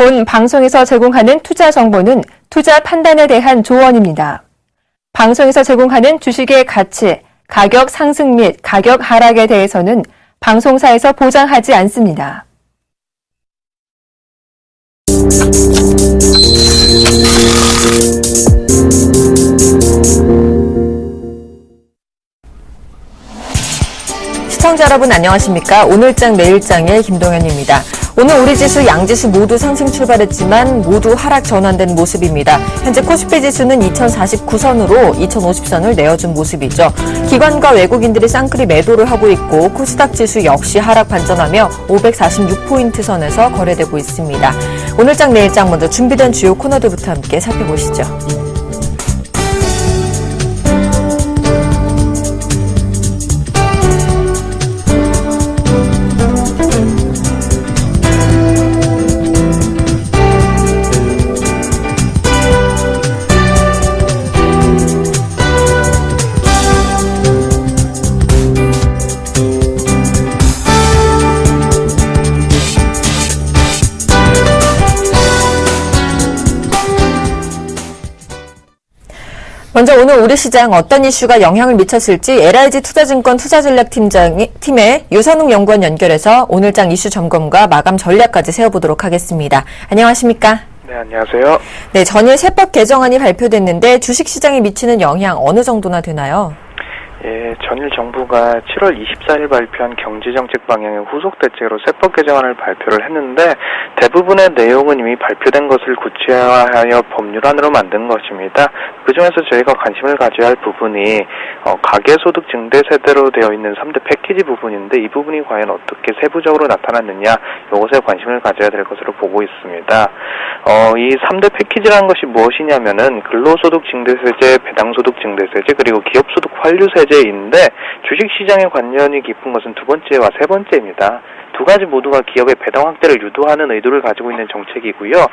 본 방송에서 제공하는 투자 정보는 투자 판단에 대한 조언입니다. 방송에서 제공하는 주식의 가치, 가격 상승 및 가격 하락에 대해서는 방송사에서 보장하지 않습니다. 시청자 여러분 안녕하십니까? 오늘장 내일장의 김동현입니다. 오늘 우리 지수, 양지수 모두 상승 출발했지만 모두 하락 전환된 모습입니다. 현재 코스피 지수는 2049선으로 2050선을 내어준 모습이죠. 기관과 외국인들이 쌍끌이 매도를 하고 있고 코스닥 지수 역시 하락 반전하며 546포인트 선에서 거래되고 있습니다. 오늘장 내일장 먼저 준비된 주요 코너들부터 함께 살펴보시죠. 먼저 오늘 우리 시장 어떤 이슈가 영향을 미쳤을지 LIG 투자증권 투자전략팀의 유선웅 연구원 연결해서 오늘장 이슈 점검과 마감 전략까지 세워보도록 하겠습니다. 안녕하십니까? 네, 안녕하세요. 네, 전일 세법 개정안이 발표됐는데 주식시장에 미치는 영향 어느 정도나 되나요? 예, 전일 정부가 7월 24일 발표한 경제정책 방향의 후속 대책으로 세법 개정안을 발표를 했는데 대부분의 내용은 이미 발표된 것을 구체화하여 법률안으로 만든 것입니다. 그중에서 저희가 관심을 가져야 할 부분이 가계소득 증대세대로 되어 있는 3대 패키지 부분인데 이 부분이 과연 어떻게 세부적으로 나타났느냐 이것에 관심을 가져야 될 것으로 보고 있습니다. 이 3대 패키지라는 것이 무엇이냐면은 근로소득 증대세제, 배당소득 증대세제, 그리고 기업소득 환류세제 인데 주식시장에 관련이 깊은 것은 두 번째와 세 번째입니다. 두 가지 모두가 기업의 배당 확대를 유도하는 의도를 가지고 있는 정책이고요.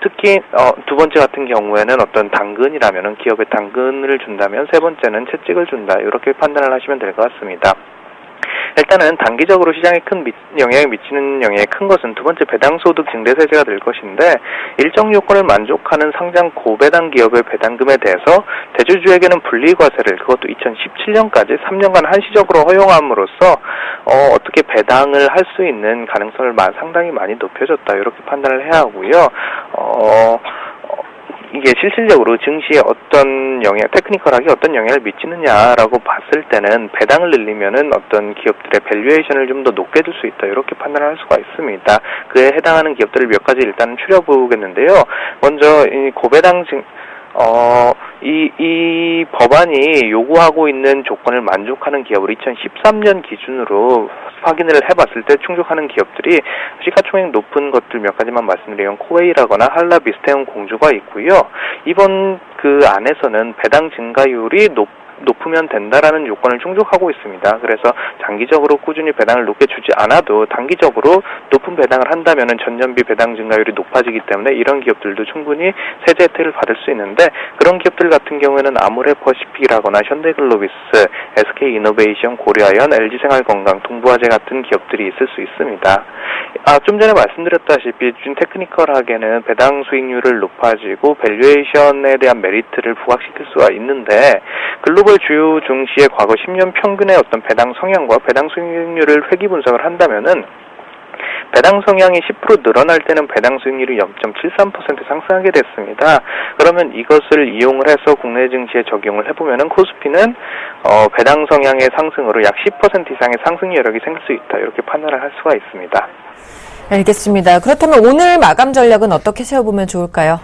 특히 두 번째 같은 경우에는 어떤 당근이라면은 기업에 당근을 준다면 세 번째는 채찍을 준다. 이렇게 판단을 하시면 될 것 같습니다. 일단은 단기적으로 시장에 큰 영향을 미치는 영향이 큰 것은 두 번째 배당소득 증대세제가 될 것인데 일정 요건을 만족하는 상장 고배당 기업의 배당금에 대해서 대주주에게는 분리과세를 그것도 2017년까지 3년간 한시적으로 허용함으로써 어떻게 배당을 할 수 있는 가능성을 상당히 많이 높여졌다 이렇게 판단을 해야 하고요. 이게 실질적으로 증시에 어떤 영향, 테크니컬하게 어떤 영향을 미치느냐라고 봤을 때는 배당을 늘리면은 어떤 기업들의 밸류에이션을 좀 더 높게 줄 수 있다 이렇게 판단을 할 수가 있습니다. 그에 해당하는 기업들을 몇 가지 일단은 추려보겠는데요. 먼저 이 고배당 이 법안이 요구하고 있는 조건을 만족하는 기업을 2013년 기준으로 확인을 해봤을 때 충족하는 기업들이 시가총액 높은 것들 몇 가지만 말씀드리면 코웨이라거나 한라 비스테온 공주가 있고요. 이번 그 안에서는 배당 증가율이 높으면 된다라는 요건을 충족하고 있습니다. 그래서 장기적으로 꾸준히 배당을 높게 주지 않아도 단기적으로 높은 배당을 한다면은 전년비 배당 증가율이 높아지기 때문에 이런 기업들도 충분히 세제 혜택을 받을 수 있는데 그런 기업들 같은 경우에는 아모레퍼시픽이라거나 현대글로비스, SK이노베이션, 고려아연, LG생활건강, 동부화재 같은 기업들이 있을 수 있습니다. 좀 전에 말씀드렸다시피 준 테크니컬하게는 배당 수익률을 높아지고 밸류에이션에 대한 메리트를 부각시킬 수가 있는데 글로벌 주요 증시의 과거 10년 평균의 어떤 배당 성향과 배당 수익률을 회귀 분석을 한다면은 배당 성향이 10% 늘어날 때는 배당 수익률이 0.73% 상승하게 됐습니다. 그러면 이것을 이용을 해서 국내 증시에 적용을 해보면은 코스피는 배당 성향의 상승으로 약 10% 이상의 상승 여력이 생길 수 있다. 이렇게 판단을 할 수가 있습니다. 알겠습니다. 그렇다면 오늘 마감 전략은 어떻게 세워보면 좋을까요?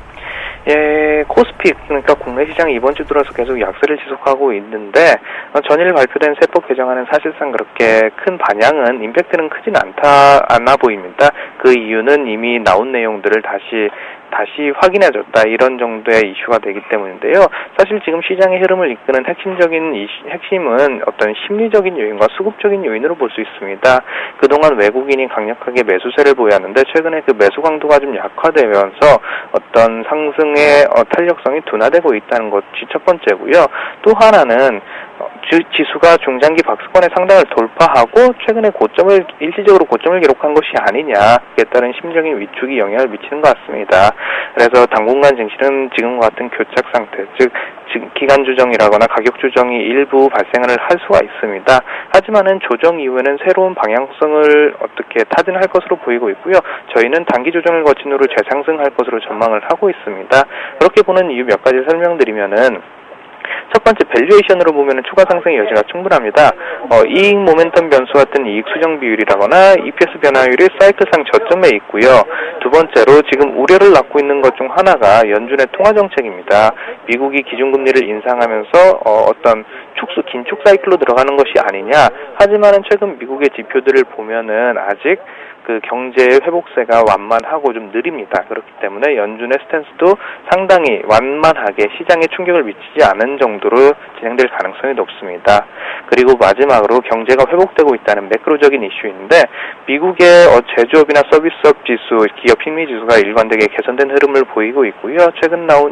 예, 코스피, 그러니까 국내 시장이 이번 주 들어서 계속 약세를 지속하고 있는데, 전일 발표된 세법 개정안은 사실상 그렇게 큰 반향은, 임팩트는 크진 않아 보입니다. 그 이유는 이미 나온 내용들을 다시 다시 확인해줬다 이런 정도의 이슈가 되기 때문인데요. 사실 지금 시장의 흐름을 이끄는 핵심은 어떤 심리적인 요인과 수급적인 요인으로 볼 수 있습니다. 그동안 외국인이 강력하게 매수세를 보였는데 최근에 그 매수 강도가 좀 약화되면서 어떤 상승의 탄력성이 둔화되고 있다는 것이 첫 번째고요. 또 하나는 지수가 중장기 박스권의 상단을 돌파하고 최근에 일시적으로 고점을 기록한 것이 아니냐에 따른 심적인 위축이 영향을 미치는 것 같습니다. 그래서 당분간 증시는 지금과 같은 교착 상태, 즉 기간 조정이라거나 가격 조정이 일부 발생을 할 수가 있습니다. 하지만은 조정 이후에는 새로운 방향성을 어떻게 타진할 것으로 보이고 있고요. 저희는 단기 조정을 거친 후로 재상승할 것으로 전망을 하고 있습니다. 그렇게 보는 이유 몇 가지 설명드리면은 첫 번째, 밸류에이션으로 보면 추가 상승의 여지가 충분합니다. 이익 모멘텀 변수 같은 이익 수정 비율이라거나 EPS 변화율이 사이클상 저점에 있고요. 두 번째로 지금 우려를 낳고 있는 것 중 하나가 연준의 통화 정책입니다. 미국이 기준금리를 인상하면서 어떤 긴축 사이클로 들어가는 것이 아니냐. 하지만은 최근 미국의 지표들을 보면은 아직 그 경제의 회복세가 완만하고 좀 느립니다. 그렇기 때문에 연준의 스탠스도 상당히 완만하게 시장에 충격을 미치지 않은 정도로 진행될 가능성이 높습니다. 그리고 마지막으로 경제가 회복되고 있다는 매크로적인 이슈인데 미국의 제조업이나 서비스업 지수, 기업 심리 지수가 일관되게 개선된 흐름을 보이고 있고요.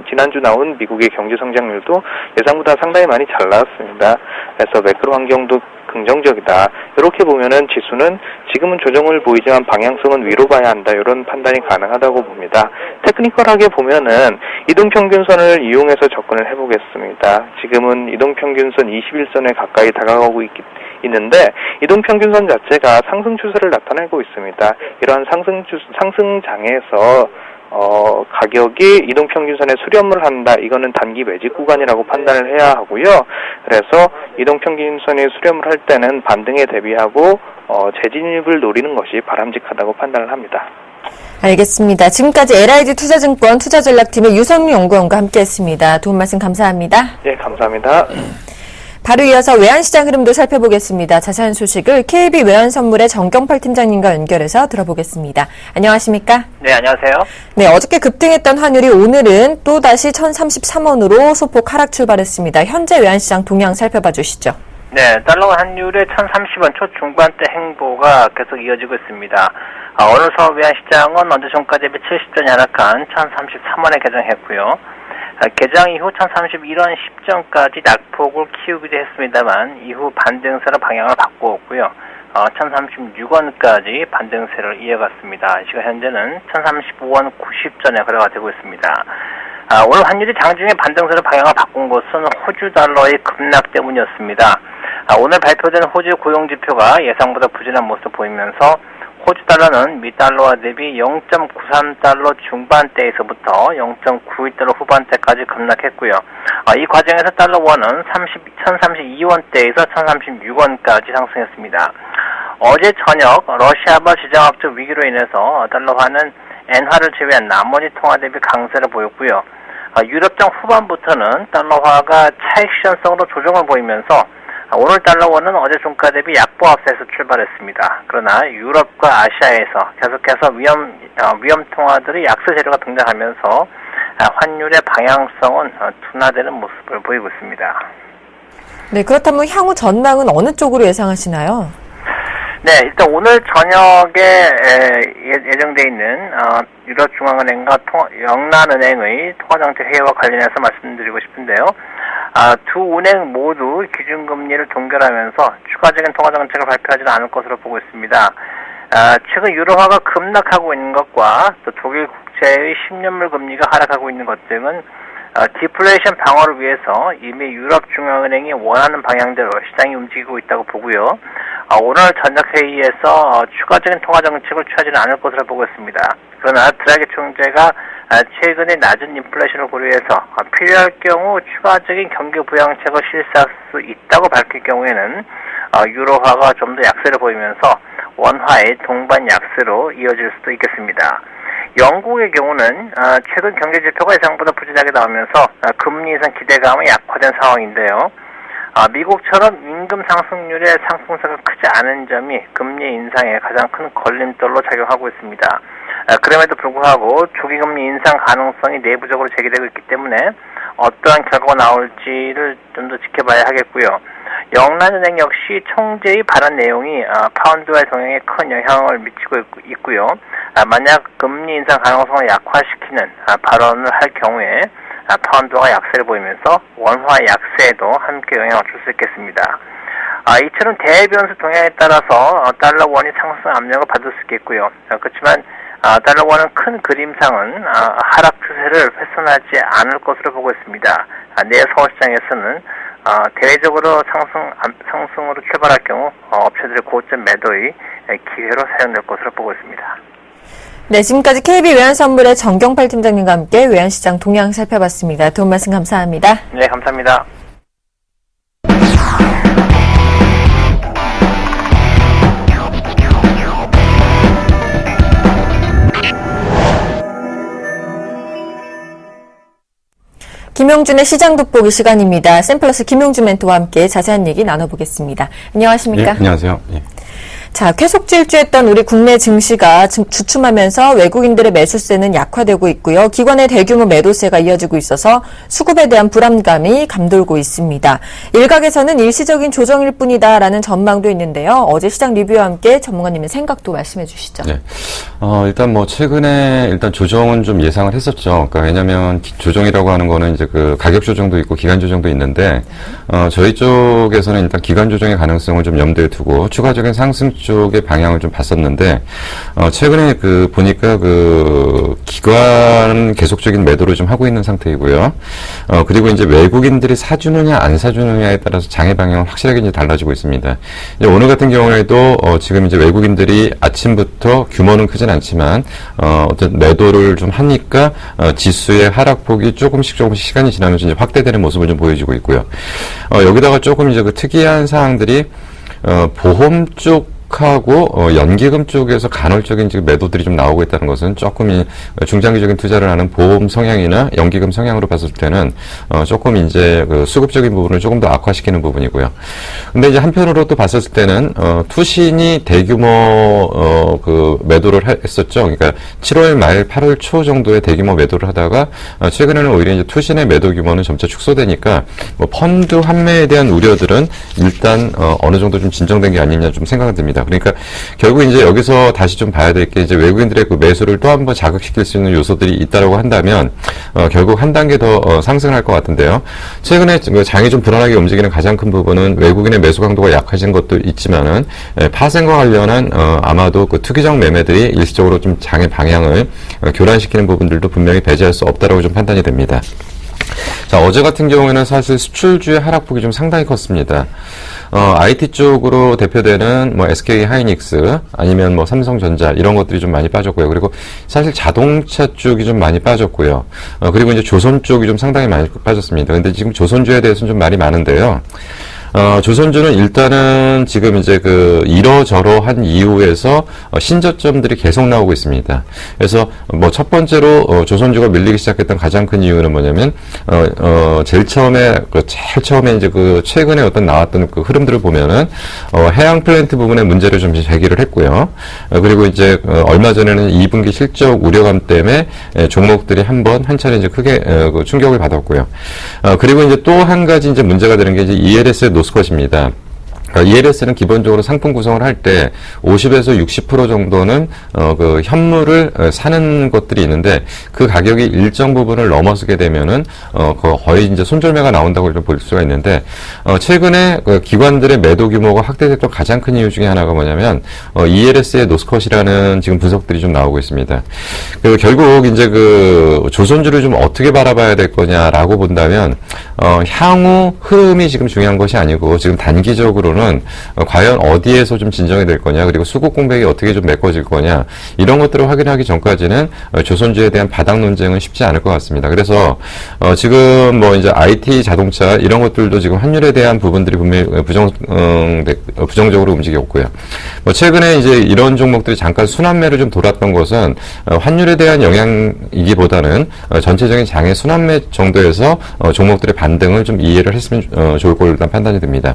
지난주 나온 미국의 경제 성장률도 예상보다 상당히 많이 잘 나왔습니다. 그래서 매크로 환경도 긍정적이다. 이렇게 보면은 지수는 지금은 조정을 보이지만 방향성은 위로 봐야 한다. 이런 판단이 가능하다고 봅니다. 테크니컬하게 보면은 이동평균선을 이용해서 접근을 해보겠습니다. 지금은 이동평균선 21선에 가까이 다가가고 있는데 이동평균선 자체가 상승 추세를 나타내고 있습니다. 이러한 상승장에서 가격이 이동평균선에 수렴을 한다. 이거는 단기 매집 구간이라고 판단을 해야 하고요. 그래서 이동평균선이 수렴을 할 때는 반등에 대비하고 재진입을 노리는 것이 바람직하다고 판단을 합니다. 알겠습니다. 지금까지 LIG 투자증권 투자전략팀의 유성민 연구원과 함께했습니다. 도움 말씀 감사합니다. 네, 감사합니다. 바로 이어서 외환시장 흐름도 살펴보겠습니다. 자세한 소식을 KB 외환선물의 정경팔 팀장님과 연결해서 들어보겠습니다. 안녕하십니까? 네, 안녕하세요. 네, 어저께 급등했던 환율이 오늘은 또다시 1033원으로 소폭 하락 출발했습니다. 현재 외환시장 동향 살펴봐 주시죠. 네, 달러 환율의 1030원 초중반대 행보가 계속 이어지고 있습니다. 오늘 서울 외환시장은 어제 종가 대비 70전이 하락한 1033원에 개장했고요. 개장 이후 1031원 10전까지 낙폭을 키우기도 했습니다만 이후 반등세로 방향을 바꾸었고요. 1036원까지 반등세를 이어갔습니다. 시간 현재는 1035원 90전에 거래가 되고 있습니다. 오늘 환율이 장중에 반등세로 방향을 바꾼 것은 호주 달러의 급락 때문이었습니다. 오늘 발표된 호주 고용지표가 예상보다 부진한 모습을 보이면서 호주 달러는 미 달러와 대비 0.93달러 중반대에서부터 0.92달러 후반대까지 급락했고요. 이 과정에서 달러 원은 1032원대에서 1036원까지 상승했습니다. 어제 저녁 러시아발 지정학적 위기로 인해서 달러화는 엔화를 제외한 나머지 통화 대비 강세를 보였고요. 유럽장 후반부터는 달러화가 차익 실현성으로 조정을 보이면서 오늘 달러원은 어제 종가 대비 약보 앞세에서 출발했습니다. 그러나 유럽과 아시아에서 계속해서 위험 통화들이 약세 재료가 등장하면서 환율의 방향성은 둔화되는 모습을 보이고 있습니다. 네, 그렇다면 향후 전망은 어느 쪽으로 예상하시나요? 네, 일단 오늘 저녁에 예정돼 있는 유럽중앙은행과 영란은행의 통화정책 회의와 관련해서 말씀드리고 싶은데요. 두 은행 모두 기준금리를 동결하면서 추가적인 통화정책을 발표하지는 않을 것으로 보고 있습니다. 최근 유로화가 급락하고 있는 것과 또 독일 국채의 10년물 금리가 하락하고 있는 것 등은 디플레이션 방어를 위해서 이미 유럽중앙은행이 원하는 방향대로 시장이 움직이고 있다고 보고요. 오늘 저녁 회의에서 추가적인 통화정책을 취하지는 않을 것으로 보고 있습니다. 그러나 드라기 총재가 최근의 낮은 인플레이션을 고려해서 필요할 경우 추가적인 경기 부양책을 실시할 수 있다고 밝힐 경우에는 유로화가 좀 더 약세를 보이면서 원화의 동반 약세로 이어질 수도 있겠습니다. 영국의 경우는 최근 경제 지표가 예상보다 부진하게 나오면서 금리 인상 기대감이 약화된 상황인데요. 미국처럼 임금 상승률의 상승세가 크지 않은 점이 금리 인상에 가장 큰 걸림돌로 작용하고 있습니다. 그럼에도 불구하고 조기금리 인상 가능성이 내부적으로 제기되고 있기 때문에 어떠한 결과가 나올지를 좀 더 지켜봐야 하겠고요. 영란은행 역시 총재의 발언 내용이 파운드와의 동행에 큰 영향을 미치고 있고요. 만약 금리 인상 가능성을 약화시키는 발언을 할 경우에 파운드가 약세를 보이면서 원화 약세에도 함께 영향을 줄 수 있겠습니다. 이처럼 대변수 동향에 따라서 달러 원이 상승 압력을 받을 수 있겠고요. 그렇지만 달러 원은 큰 그림상은 하락 추세를 훼손하지 않을 것으로 보고 있습니다. 내일 서울시장에서는 대외적으로 상승으로 출발할 경우 업체들의 고점 매도의 기회로 사용될 것으로 보고 있습니다. 네, 지금까지 KB 외환선물의 정경팔 팀장님과 함께 외환시장 동향 살펴봤습니다. 도움 말씀 감사합니다. 네, 감사합니다. 김용준의 시장 돋보기 시간입니다. 샘플러스 김용준 멘토와 함께 자세한 얘기 나눠보겠습니다. 안녕하십니까? 예, 안녕하세요. 예. 자, 계속 질주했던 우리 국내 증시가 주춤하면서 외국인들의 매수세는 약화되고 있고요. 기관의 대규모 매도세가 이어지고 있어서 수급에 대한 불안감이 감돌고 있습니다. 일각에서는 일시적인 조정일 뿐이다라는 전망도 있는데요. 어제 시장 리뷰와 함께 전문가님의 생각도 말씀해 주시죠. 네. 일단 뭐 최근에 일단 조정은 좀 예상을 했었죠. 그러니까 왜냐면 조정이라고 하는 거는 이제 그 가격 조정도 있고 기간 조정도 있는데 저희 쪽에서는 일단 기간 조정의 가능성을 좀 염두에 두고 추가적인 상승 쪽의 방향을 좀 봤었는데 최근에 보니까 기관 계속적인 매도를 좀 하고 있는 상태이고요. 그리고 이제 외국인들이 사주느냐 안 사주느냐에 따라서 장의 방향은 확실하게 이제 달라지고 있습니다. 이제 오늘 같은 경우에도 지금 이제 외국인들이 아침부터 규모는 크진 않지만 어떤 매도를 좀 하니까 지수의 하락폭이 조금씩 시간이 지나면서 이제 확대되는 모습을 좀 보여주고 있고요. 여기다가 조금 이제 특이한 사항들이 보험 쪽하고 연기금 쪽에서 간헐적인 지금 매도들이 좀 나오고 있다는 것은 조금 중장기적인 투자를 하는 보험 성향이나 연기금 성향으로 봤을 때는 조금 이제 수급적인 부분을 조금 더 악화시키는 부분이고요. 근데 이제 한편으로 또 봤을 때는 투신이 대규모 매도를 했었죠. 그러니까 7월 말 8월 초 정도에 대규모 매도를 하다가 최근에는 오히려 이제 투신의 매도 규모는 점차 축소되니까 뭐 펀드 환매에 대한 우려들은 일단 어느 정도 좀 진정된 게 아니냐 좀 생각이 듭니다. 그러니까 결국 이제 여기서 다시 좀 봐야 될 게 이제 외국인들의 그 매수를 또 한 번 자극시킬 수 있는 요소들이 있다라고 한다면 결국 한 단계 더 상승할 것 같은데요. 최근에 장이 좀 불안하게 움직이는 가장 큰 부분은 외국인의 매수 강도가 약해진 것도 있지만은 파생과 관련한 아마도 그 투기적 매매들이 일시적으로 좀 장의 방향을 교란시키는 부분들도 분명히 배제할 수 없다라고 좀 판단이 됩니다. 자, 어제 같은 경우에는 사실 수출주의 하락폭이 좀 상당히 컸습니다. IT 쪽으로 대표되는 뭐 SK 하이닉스 아니면 뭐 삼성전자 이런 것들이 좀 많이 빠졌고요. 그리고 사실 자동차 쪽이 좀 많이 빠졌고요. 그리고 이제 조선 쪽이 좀 상당히 많이 빠졌습니다. 근데 지금 조선주에 대해서는 좀 말이 많은데요. 조선주는 일단은 지금 이제 이러저러한 이유에서 신저점들이 계속 나오고 있습니다. 그래서 뭐 첫 번째로 조선주가 밀리기 시작했던 가장 큰 이유는 뭐냐면 제일 처음에 이제 최근에 어떤 나왔던 그 흐름들을 보면은 해양 플랜트 부분의 문제를 좀 제기를 했고요. 그리고 이제 얼마 전에는 2분기 실적 우려감 때문에 종목들이 한 차례 이제 크게 충격을 받았고요. 그리고 이제 또 한 가지 이제 문제가 되는 게 이제 ELS의 노스컷입니다. ELS는 기본적으로 상품 구성을 할 때 50에서 60% 정도는 현물을 사는 것들이 있는데 그 가격이 일정 부분을 넘어서게 되면은 거의 이제 손절매가 나온다고 볼 수가 있는데 최근에 기관들의 매도 규모가 확대됐던 가장 큰 이유 중에 하나가 뭐냐면 ELS의 노스컷이라는 지금 분석들이 좀 나오고 있습니다. 결국 이제 조선주를 좀 어떻게 바라봐야 될 거냐라고 본다면 향후 흐름이 지금 중요한 것이 아니고 지금 단기적으로는 과연 어디에서 좀 진정이 될 거냐, 그리고 수급 공백이 어떻게 좀 메꿔질 거냐, 이런 것들을 확인하기 전까지는 조선주에 대한 바닥 논쟁은 쉽지 않을 것 같습니다. 그래서 지금 뭐 이제 IT, 자동차 이런 것들도 지금 환율에 대한 부분들이 분명히 부정적으로 움직였고요. 뭐 최근에 이제 이런 종목들이 잠깐 순환매를 좀 돌았던 것은 환율에 대한 영향이기보다는 전체적인 장의 순환매 정도에서 종목들의 반등을 좀 이해를 했으면 좋을 걸로 일단 판단이 듭니다.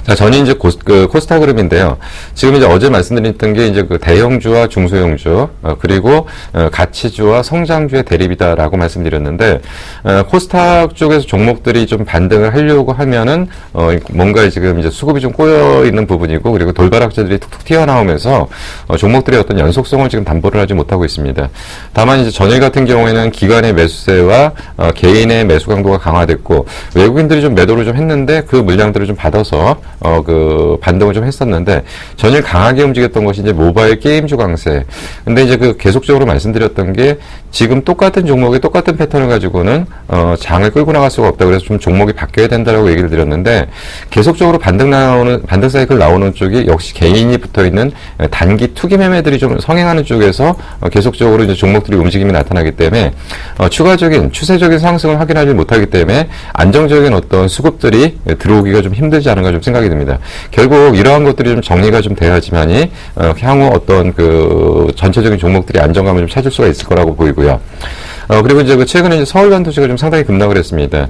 자, 전이 이제 코스타그룹인데요. 지금 이제 어제 말씀드렸던 게 이제 그 대형주와 중소형주, 그리고 가치주와 성장주의 대립이다라고 말씀드렸는데, 코스닥 쪽에서 종목들이 좀 반등을 하려고 하면은, 뭔가 지금 이제 수급이 좀 꼬여 있는 부분이고, 그리고 돌발악재들이 툭툭 튀어나오면서, 종목들의 어떤 연속성을 지금 담보를 하지 못하고 있습니다. 다만 이제 전일 같은 경우에는 기관의 매수세와 개인의 매수 강도가 강화됐고, 외국인들이 좀 매도를 좀 했는데, 그 물량들을 좀 받아서, 그 반등을 좀 했었는데 전일 강하게 움직였던 것이 이제 모바일 게임주 강세. 근데 이제 그 계속적으로 말씀드렸던 게 지금 똑같은 종목의 똑같은 패턴을 가지고는 장을 끌고 나갈 수가 없다. 그래서 좀 종목이 바뀌어야 된다라고 얘기를 드렸는데 계속적으로 반등 사이클 나오는 쪽이 역시 개인이 붙어 있는 단기 투기 매매들이 좀 성행하는 쪽에서 계속적으로 이제 종목들이 움직임이 나타나기 때문에 추가적인 추세적인 상승을 확인하지 못하기 때문에 안정적인 어떤 수급들이 들어오기가 좀 힘들지 않은가 좀 생각이 듭니다. 결국 이러한 것들이 좀 정리가 좀 돼야지만이 향후 어떤 그 전체적인 종목들이 안정감을 좀 찾을 수가 있을 거라고 보이고요. 그리고 이제 그 최근에 이제 서울반도체가 좀 상당히 급락을 했습니다.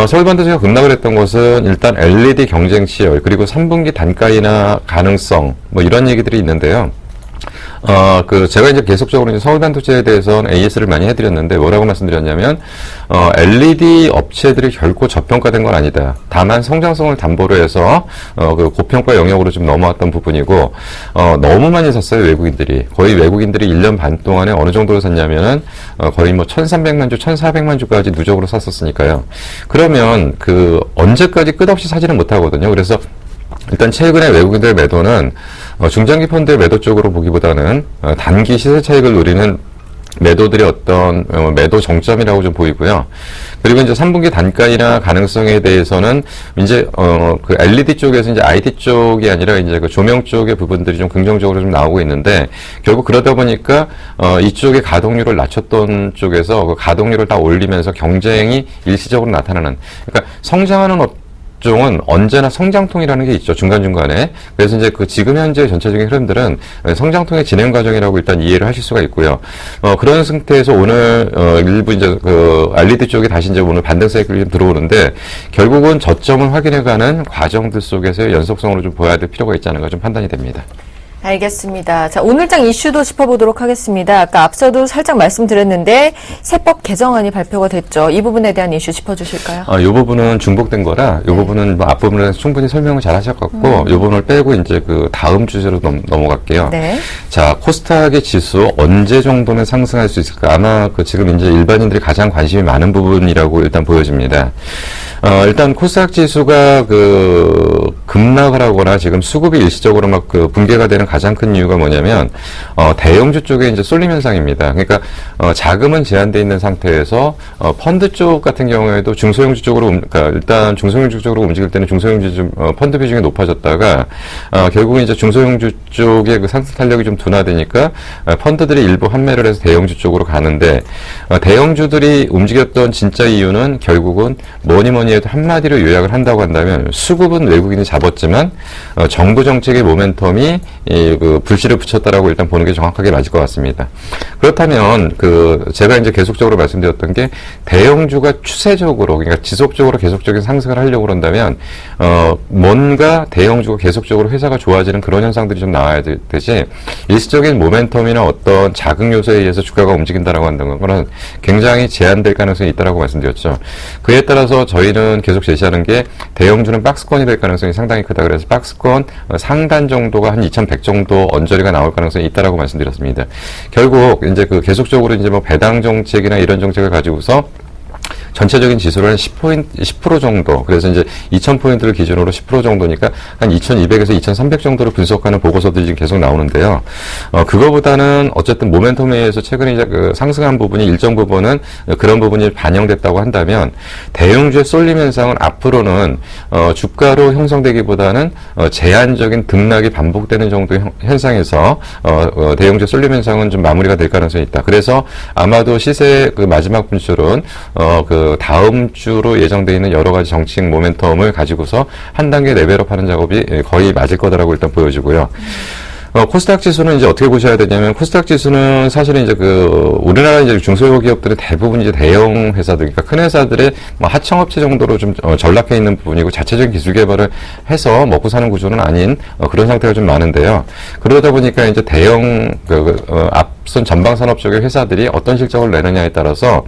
서울반도체가 급락을 했던 것은 일단 LED 경쟁 치열, 그리고 3분기 단가 인하 가능성, 뭐 이런 얘기들이 있는데요. 제가 이제 계속적으로 이제 서울반도체에 대해서는 AS를 많이 해드렸는데 뭐라고 말씀드렸냐면, LED 업체들이 결코 저평가된 건 아니다. 다만 성장성을 담보로 해서, 그 고평가 영역으로 좀 넘어왔던 부분이고, 너무 많이 샀어요, 외국인들이. 거의 외국인들이 1년 반 동안에 어느 정도로 샀냐면은, 거의 뭐 1,300만 주, 1,400만 주까지 누적으로 샀었으니까요. 그러면 언제까지 끝없이 사지는 못하거든요. 그래서 일단 최근에 외국인들 매도는 중장기 펀드의 매도 쪽으로 보기보다는 단기 시세 차익을 노리는 매도들의 어떤 매도 정점이라고 좀 보이고요. 그리고 이제 3분기 단가이나 가능성에 대해서는 이제 그 LED 쪽에서 이제 IT 쪽이 아니라 이제 그 조명 쪽의 부분들이 좀 긍정적으로 좀 나오고 있는데 결국 그러다 보니까 이쪽의 가동률을 낮췄던 쪽에서 그 가동률을 다 올리면서 경쟁이 일시적으로 나타나는, 그러니까 성장하는 종은 언제나 성장통이라는 게 있죠, 중간중간에. 그래서 이제 지금 현재 전체적인 흐름들은 성장통의 진행 과정이라고 일단 이해를 하실 수가 있고요. 그런 상태에서 오늘, 일부 이제 LED 쪽에 다시 이제 오늘 반등 사이클이 좀 들어오는데, 결국은 저점을 확인해가는 과정들 속에서의 연속성으로 좀 보여야 될 필요가 있지 않은가 좀 판단이 됩니다. 알겠습니다. 자, 오늘장 이슈도 짚어보도록 하겠습니다. 아까 앞서도 살짝 말씀드렸는데 세법 개정안이 발표가 됐죠. 이 부분에 대한 이슈 짚어주실까요? 이 부분은 중복된 거라 이 부분은 뭐 앞부분에 충분히 설명을 잘 하셨고 이 부분을 빼고 이제 다음 주제로 넘어갈게요. 네. 자, 코스닥의 지수 언제 정도는 상승할 수 있을까? 아마 지금 이제 일반인들이 가장 관심이 많은 부분이라고 일단 보여집니다. 일단 코스닥 지수가 급락을 하거나 지금 수급이 일시적으로 막 붕괴가 되는 가장 큰 이유가 뭐냐면 대형주 쪽에 이제 쏠림 현상입니다. 그러니까 자금은 제한되어 있는 상태에서 펀드 쪽 같은 경우에도 중소형주 쪽으로 그러니까 일단 중소형주 쪽으로 움직일 때는 중소형주 좀 펀드 비중이 높아졌다가 결국은 이제 중소형주 쪽의 그 상승 탄력이 좀 둔화되니까 펀드들이 일부 환매를 해서 대형주 쪽으로 가는데 대형주들이 움직였던 진짜 이유는 결국은 뭐니 해도 한마디로 요약을 한다고 한다면 수급은 외국인이 잡았지만 정부 정책의 모멘텀이 불씨를 붙였다라고 일단 보는 게 정확하게 맞을 것 같습니다. 그렇다면 제가 이제 계속적으로 말씀드렸던 게 대형주가 추세적으로, 그러니까 지속적으로 계속적인 상승을 하려고 그런다면 뭔가 대형주가 계속적으로 회사가 좋아지는 그런 현상들이 좀 나와야 되지, 일시적인 모멘텀이나 어떤 자극 요소에 의해서 주가가 움직인다라고 한다는 거는 굉장히 제한될 가능성이 있다라고 말씀드렸죠. 그에 따라서 저희는 계속 제시하는 게 대형주는 박스권이 될 가능성이 상당히 크다. 그래서 박스권 상단 정도가 한 2,100 정도 언저리가 나올 가능성이 있다라고 말씀드렸습니다. 결국 이제 계속적으로 이제 뭐 배당 정책이나 이런 정책을 가지고서 전체적인 지수를 한 10% 정도, 그래서 이제 2,000포인트를 기준으로 10% 정도니까 한 2,200에서 2,300 정도를 분석하는 보고서들이 지금 계속 나오는데요. 그거보다는 어쨌든 모멘텀에 의해서 최근에 이제 상승한 부분이 일정 부분은 그런 부분이 반영됐다고 한다면 대형주의 쏠림 현상은 앞으로는 주가로 형성되기보다는 제한적인 등락이 반복되는 정도의 현상에서 대형주의 쏠림 현상은 좀 마무리가 될 가능성이 있다. 그래서 아마도 시세 마지막 분출은 다음 주로 예정되어 있는 여러 가지 정책 모멘텀을 가지고서 한 단계 레벨업하는 작업이 거의 맞을 거다라고 일단 보여지고요. 코스닥 지수는 이제 어떻게 보셔야 되냐면, 코스닥 지수는 사실은 이제 우리나라 이제 중소기업들의 대부분 이제 대형 회사들, 그러니까 큰 회사들의 뭐 하청업체 정도로 좀 전락해 있는 부분이고, 자체적인 기술 개발을 해서 먹고 사는 구조는 아닌 그런 상태가 좀 많은데요. 그러다 보니까 이제 대형, 앞선 전방산업 쪽의 회사들이 어떤 실적을 내느냐에 따라서,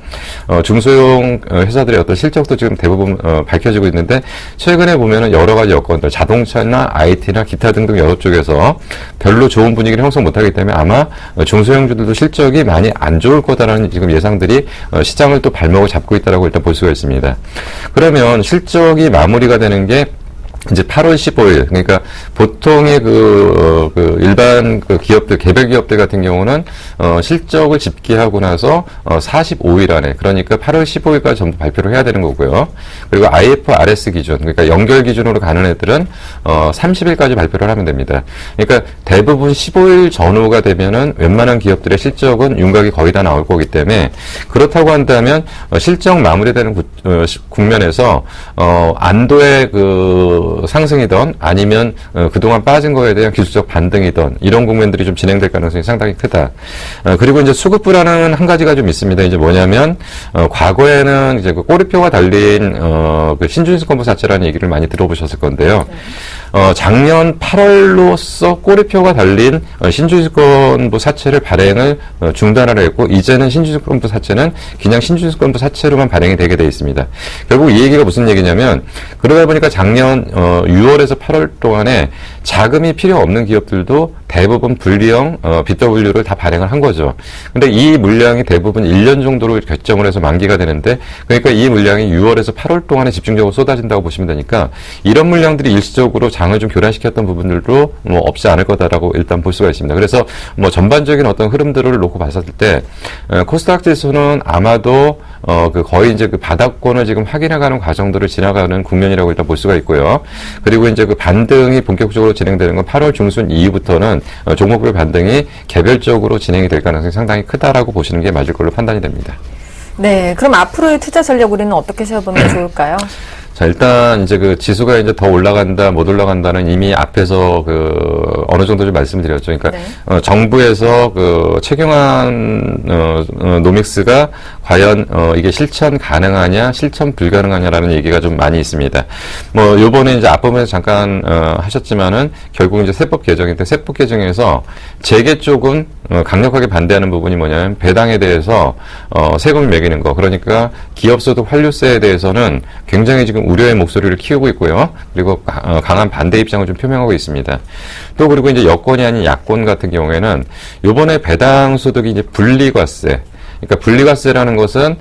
중소형 회사들의 어떤 실적도 지금 대부분 밝혀지고 있는데, 최근에 보면은 여러 가지 여건들, 자동차나 IT나 기타 등등 여러 쪽에서 별로 좋은 분위기를 형성 못하기 때문에 아마 중소형주들도 실적이 많이 안 좋을 거다라는 지금 예상들이 시장을 또 발목을 잡고 있다라고 일단 볼 수가 있습니다. 그러면 실적이 마무리가 되는 게 이제 8월 15일, 그러니까 보통의 일반 기업들, 개별 기업들 같은 경우는, 실적을 집계하고 나서, 45일 안에, 그러니까 8월 15일까지 전부 발표를 해야 되는 거고요. 그리고 IFRS 기준, 그러니까 연결 기준으로 가는 애들은, 30일까지 발표를 하면 됩니다. 그러니까 대부분 15일 전후가 되면은 웬만한 기업들의 실적은 윤곽이 거의 다 나올 거기 때문에, 그렇다고 한다면, 실적 마무리되는 국면에서, 안도의 상승이던 아니면 그동안 빠진 거에 대한 기술적 반등이던 이런 국면들이 좀 진행될 가능성이 상당히 크다. 그리고 이제 수급 불안은 한 가지가 좀 있습니다. 이제 뭐냐면 과거에는 이제 꼬리표가 달린 신준수 건보 사채라는 얘기를 많이 들어보셨을 건데요. 작년 8월로서 꼬리표가 달린 신주식권부 사채를 발행을 중단하려 했고, 이제는 신주식권부 사채는 그냥 신주식권부 사채로만 발행이 되게 돼 있습니다. 결국 이 얘기가 무슨 얘기냐면, 그러다 보니까 작년 6월에서 8월 동안에 자금이 필요 없는 기업들도 대부분 분리형 BW를 다 발행을 한 거죠. 근데 이 물량이 대부분 1년 정도로 결정을 해서 만기가 되는데, 그러니까 이 물량이 6월에서 8월 동안에 집중적으로 쏟아진다고 보시면 되니까, 이런 물량들이 일시적으로 장을 좀 교란시켰던 부분들도 뭐 없지 않을 거다라고 일단 볼 수가 있습니다. 그래서 뭐 전반적인 어떤 흐름들을 놓고 봤을 때 코스닥 지수는 아마도 거의 이제 바닥권을 지금 확인해가는 과정들을 지나가는 국면이라고 일단 볼 수가 있고요. 그리고 이제 반등이 본격적으로 진행되는 건 8월 중순 이후부터는 종목별 반등이 개별적으로 진행이 될 가능성이 상당히 크다라고 보시는 게 맞을 걸로 판단이 됩니다. 네, 그럼 앞으로의 투자 전략 우리는 어떻게 세워보면 좋을까요? 자, 일단 이제 지수가 이제 더 올라간다, 못 올라간다는 이미 앞에서 어느 정도 좀 말씀드렸죠. 그러니까 네. 정부에서 최경환 노믹스가 과연 이게 실천 가능하냐, 실천 불가능하냐라는 얘기가 좀 많이 있습니다. 뭐 요번에 이제 앞부분에서 잠깐 하셨지만은 결국 이제 세법 개정인데, 세법 개정에서 재계 쪽은 강력하게 반대하는 부분이 뭐냐면 배당에 대해서 세금을 매기는 거. 그러니까 기업소득 환류세에 대해서는 굉장히 지금 우려의 목소리를 키우고 있고요. 그리고 강한 반대 입장을 좀 표명하고 있습니다. 또 그리고 이제 여권이 아닌 야권 같은 경우에는 요번에 배당 소득이 이제 분리과세. 그러니까 분리과세라는 것은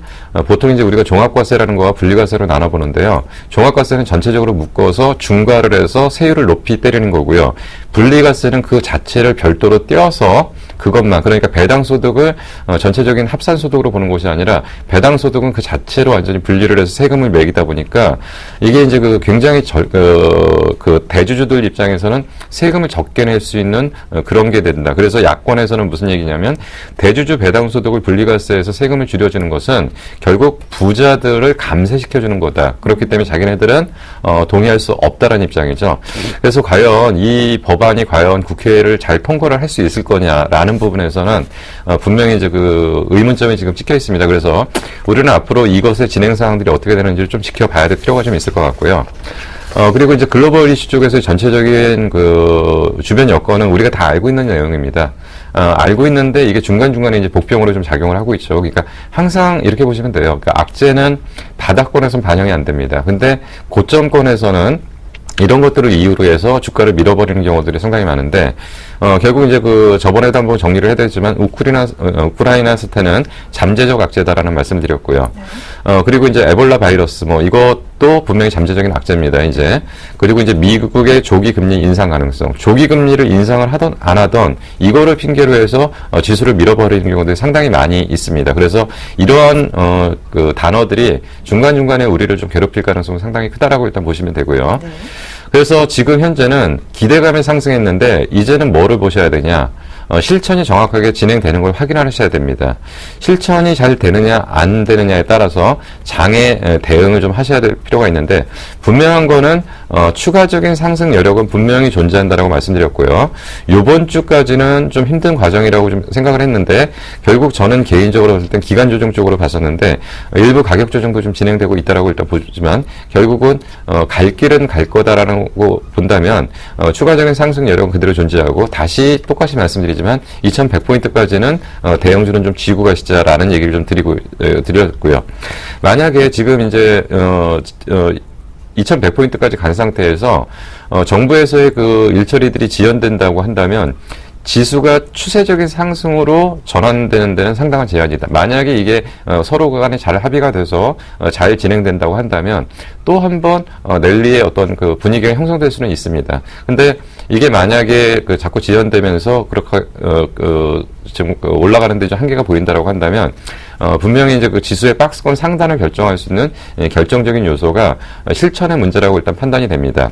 보통 이제 우리가 종합과세라는 거와 분리과세로 나눠보는데요. 종합과세는 전체적으로 묶어서 중과를 해서 세율을 높이 때리는 거고요. 분리과세는 그 자체를 별도로 떼어서 그것만, 그러니까 배당소득을 전체적인 합산소득으로 보는 것이 아니라 배당소득은 그 자체로 완전히 분리를 해서 세금을 매기다 보니까 이게 이제 굉장히 대주주들 입장에서는 세금을 적게 낼 수 있는 그런 게 된다. 그래서 야권에서는 무슨 얘기냐면 대주주 배당소득을 분리과세해서 세금을 줄여주는 것은 결국 부자들을 감세시켜주는 거다. 그렇기 때문에 자기네들은 동의할 수 없다라는 입장이죠. 그래서 과연 이 법안이 과연 국회를 잘 통과를 할 수 있을 거냐라는 부분에서는 분명히 이제 의문점이 지금 찍혀 있습니다. 그래서 우리는 앞으로 이것의 진행 사항들이 어떻게 되는지를 좀 지켜봐야 될 필요가 좀 있을 것 같고요. 그리고 이제 글로벌 이슈 쪽에서 전체적인 주변 여건은 우리가 다 알고 있는 내용입니다. 알고 있는데 이게 중간중간에 이제 복병으로 좀 작용을 하고 있죠. 그러니까 항상 이렇게 보시면 돼요. 그러니까 악재는 바닥권에서는 반영이 안 됩니다. 근데 고점권에서는 이런 것들을 이유로 해서 주가를 밀어버리는 경우들이 상당히 많은데, 결국 이제 저번에도 한번 정리를 해드렸지만, 우크라이나 사태는 잠재적 악재다라는 말씀을 드렸고요. 그리고 이제 에볼라 바이러스, 이것도 분명히 잠재적인 악재입니다, 이제. 그리고 이제 미국의 조기 금리 인상 가능성. 조기 금리를 인상을 하던, 안 하던, 이거를 핑계로 해서, 지수를 밀어버리는 경우들이 상당히 많이 있습니다. 그래서 이러한, 단어들이 중간중간에 우리를 좀 괴롭힐 가능성은 상당히 크다라고 일단 보시면 되고요. 네. 그래서 지금 현재는 기대감이 상승했는데, 이제는 뭐를 보셔야 되냐. 실천이 정확하게 진행되는 걸 확인하셔야 됩니다. 실천이 잘 되느냐 안 되느냐에 따라서 장애 대응을 좀 하셔야 될 필요가 있는데 분명한 거는 추가적인 상승 여력은 분명히 존재한다라고 말씀드렸고요. 이번 주까지는 좀 힘든 과정이라고 좀 생각을 했는데 결국 저는 개인적으로 봤을 땐 기간 조정 쪽으로 봤었는데 일부 가격 조정도 좀 진행되고 있다라고 일단 보지만 결국은 갈 길은 갈 거다라고 본다면 추가적인 상승 여력은 그대로 존재하고 다시 똑같이 말씀드리지만 2100포인트까지는 대형주는 좀 쥐고 가시자라는 얘기를 좀 드렸고요. 만약에 지금 이제 2100포인트까지 간 상태에서 정부에서의 그 일처리들이 지연된다고 한다면 지수가 추세적인 상승으로 전환되는 데는 상당한 제한이다. 만약에 이게 서로 간에 잘 합의가 돼서 잘 진행된다고 한다면 또 한 번 랠리의 어떤 그 분위기가 형성될 수는 있습니다. 근데 이게 만약에 그 자꾸 지연되면서 그렇게 지금 올라가는 데 좀 한계가 보인다라고 한다면 분명히 이제 그 지수의 박스권 상단을 결정할 수 있는 결정적인 요소가 실천의 문제라고 일단 판단이 됩니다.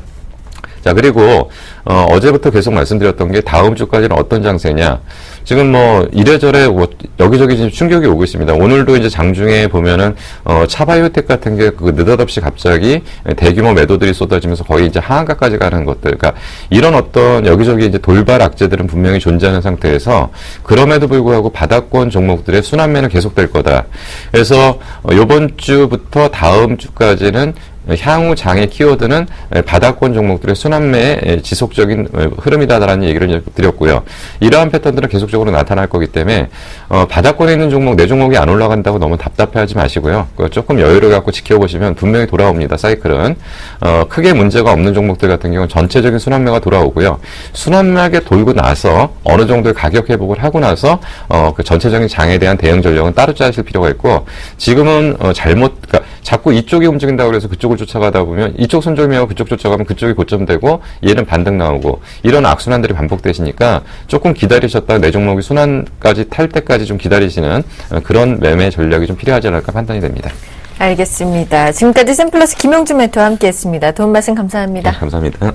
자, 그리고 어제부터 계속 말씀드렸던 게 다음 주까지는 어떤 장세냐. 지금 뭐 이래저래 여기저기 지금 충격이 오고 있습니다. 오늘도 이제 장중에 보면은 차바이오텍 같은 게 그 느닷없이 갑자기 대규모 매도들이 쏟아지면서 거의 이제 하한가까지 가는 것들. 그러니까 이런 어떤 여기저기 이제 돌발 악재들은 분명히 존재하는 상태에서 그럼에도 불구하고 바닥권 종목들의 순환매는 계속될 거다. 그래서 이번 주부터 다음 주까지는 향후 장의 키워드는 바닥권 종목들의 순환매의 지속적인 흐름이다라는 얘기를 드렸고요. 이러한 패턴들은 계속적으로 나타날 거기 때문에 바닥권에 있는 종목, 내 종목이 안 올라간다고 너무 답답해하지 마시고요. 조금 여유를 갖고 지켜보시면 분명히 돌아옵니다. 사이클은. 크게 문제가 없는 종목들 같은 경우는 전체적인 순환매가 돌아오고요. 순환매하게 돌고 나서 어느 정도의 가격 회복을 하고 나서 그 전체적인 장에 대한 대응 전략은 따로 짜실 필요가 있고 지금은 그러니까 자꾸 이쪽이 움직인다고 해서 그쪽을 쫓아가다 보면 이쪽 손절매하고 그쪽 쫓아가면 그쪽이 고점되고 얘는 반등 나오고 이런 악순환들이 반복되시니까 조금 기다리셨다가 내 종목이 순환까지 탈 때까지 좀 기다리시는 그런 매매 전략이 좀 필요하지 않을까 판단이 됩니다. 알겠습니다. 지금까지 샘플러스 김용주 매토와 함께했습니다. 도움 말씀 감사합니다. 네, 감사합니다.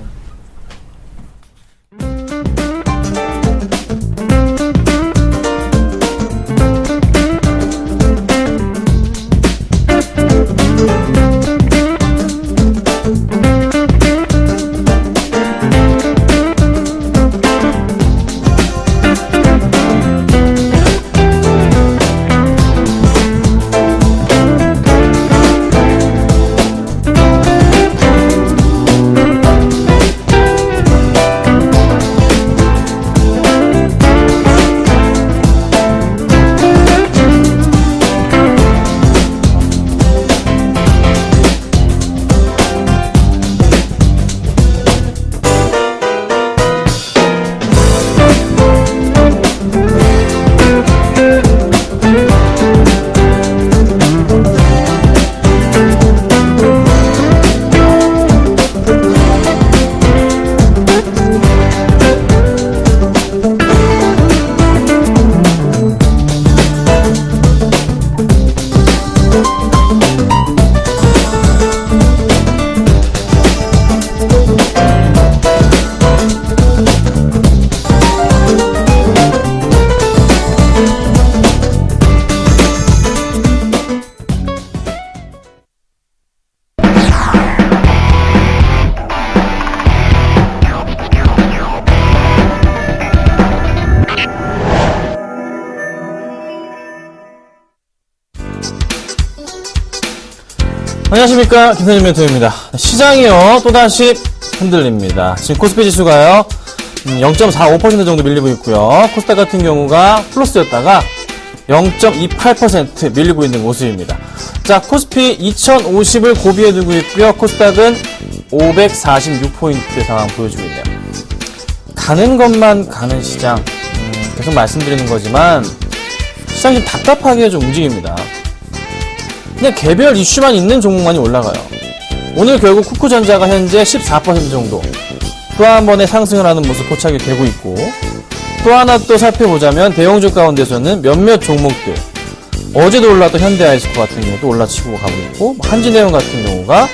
안녕하십니까, 김선일 멘토입니다. 시장이요 또다시 흔들립니다. 지금 코스피 지수가요 0.45% 정도 밀리고 있고요. 코스닥 같은 경우가 플러스였다가 0.28% 밀리고 있는 모습입니다. 자, 코스피 2050을 고비에 두고 있고요. 코스닥은 546포인트 상황 보여주고 있네요. 가는 것만 가는 시장, 계속 말씀드리는 거지만 시장이 좀 답답하게 좀 움직입니다. 그냥 개별 이슈만 있는 종목만이 올라가요. 오늘 결국 쿠쿠전자가 현재 14% 정도 또 한 번의 상승을 하는 모습 포착이 되고 있고, 또 하나 또 살펴보자면 대형주 가운데서는 몇몇 종목들, 어제도 올랐던 현대아이스코 같은 경우도 올라치고 가고 있고, 한진해운 같은 경우가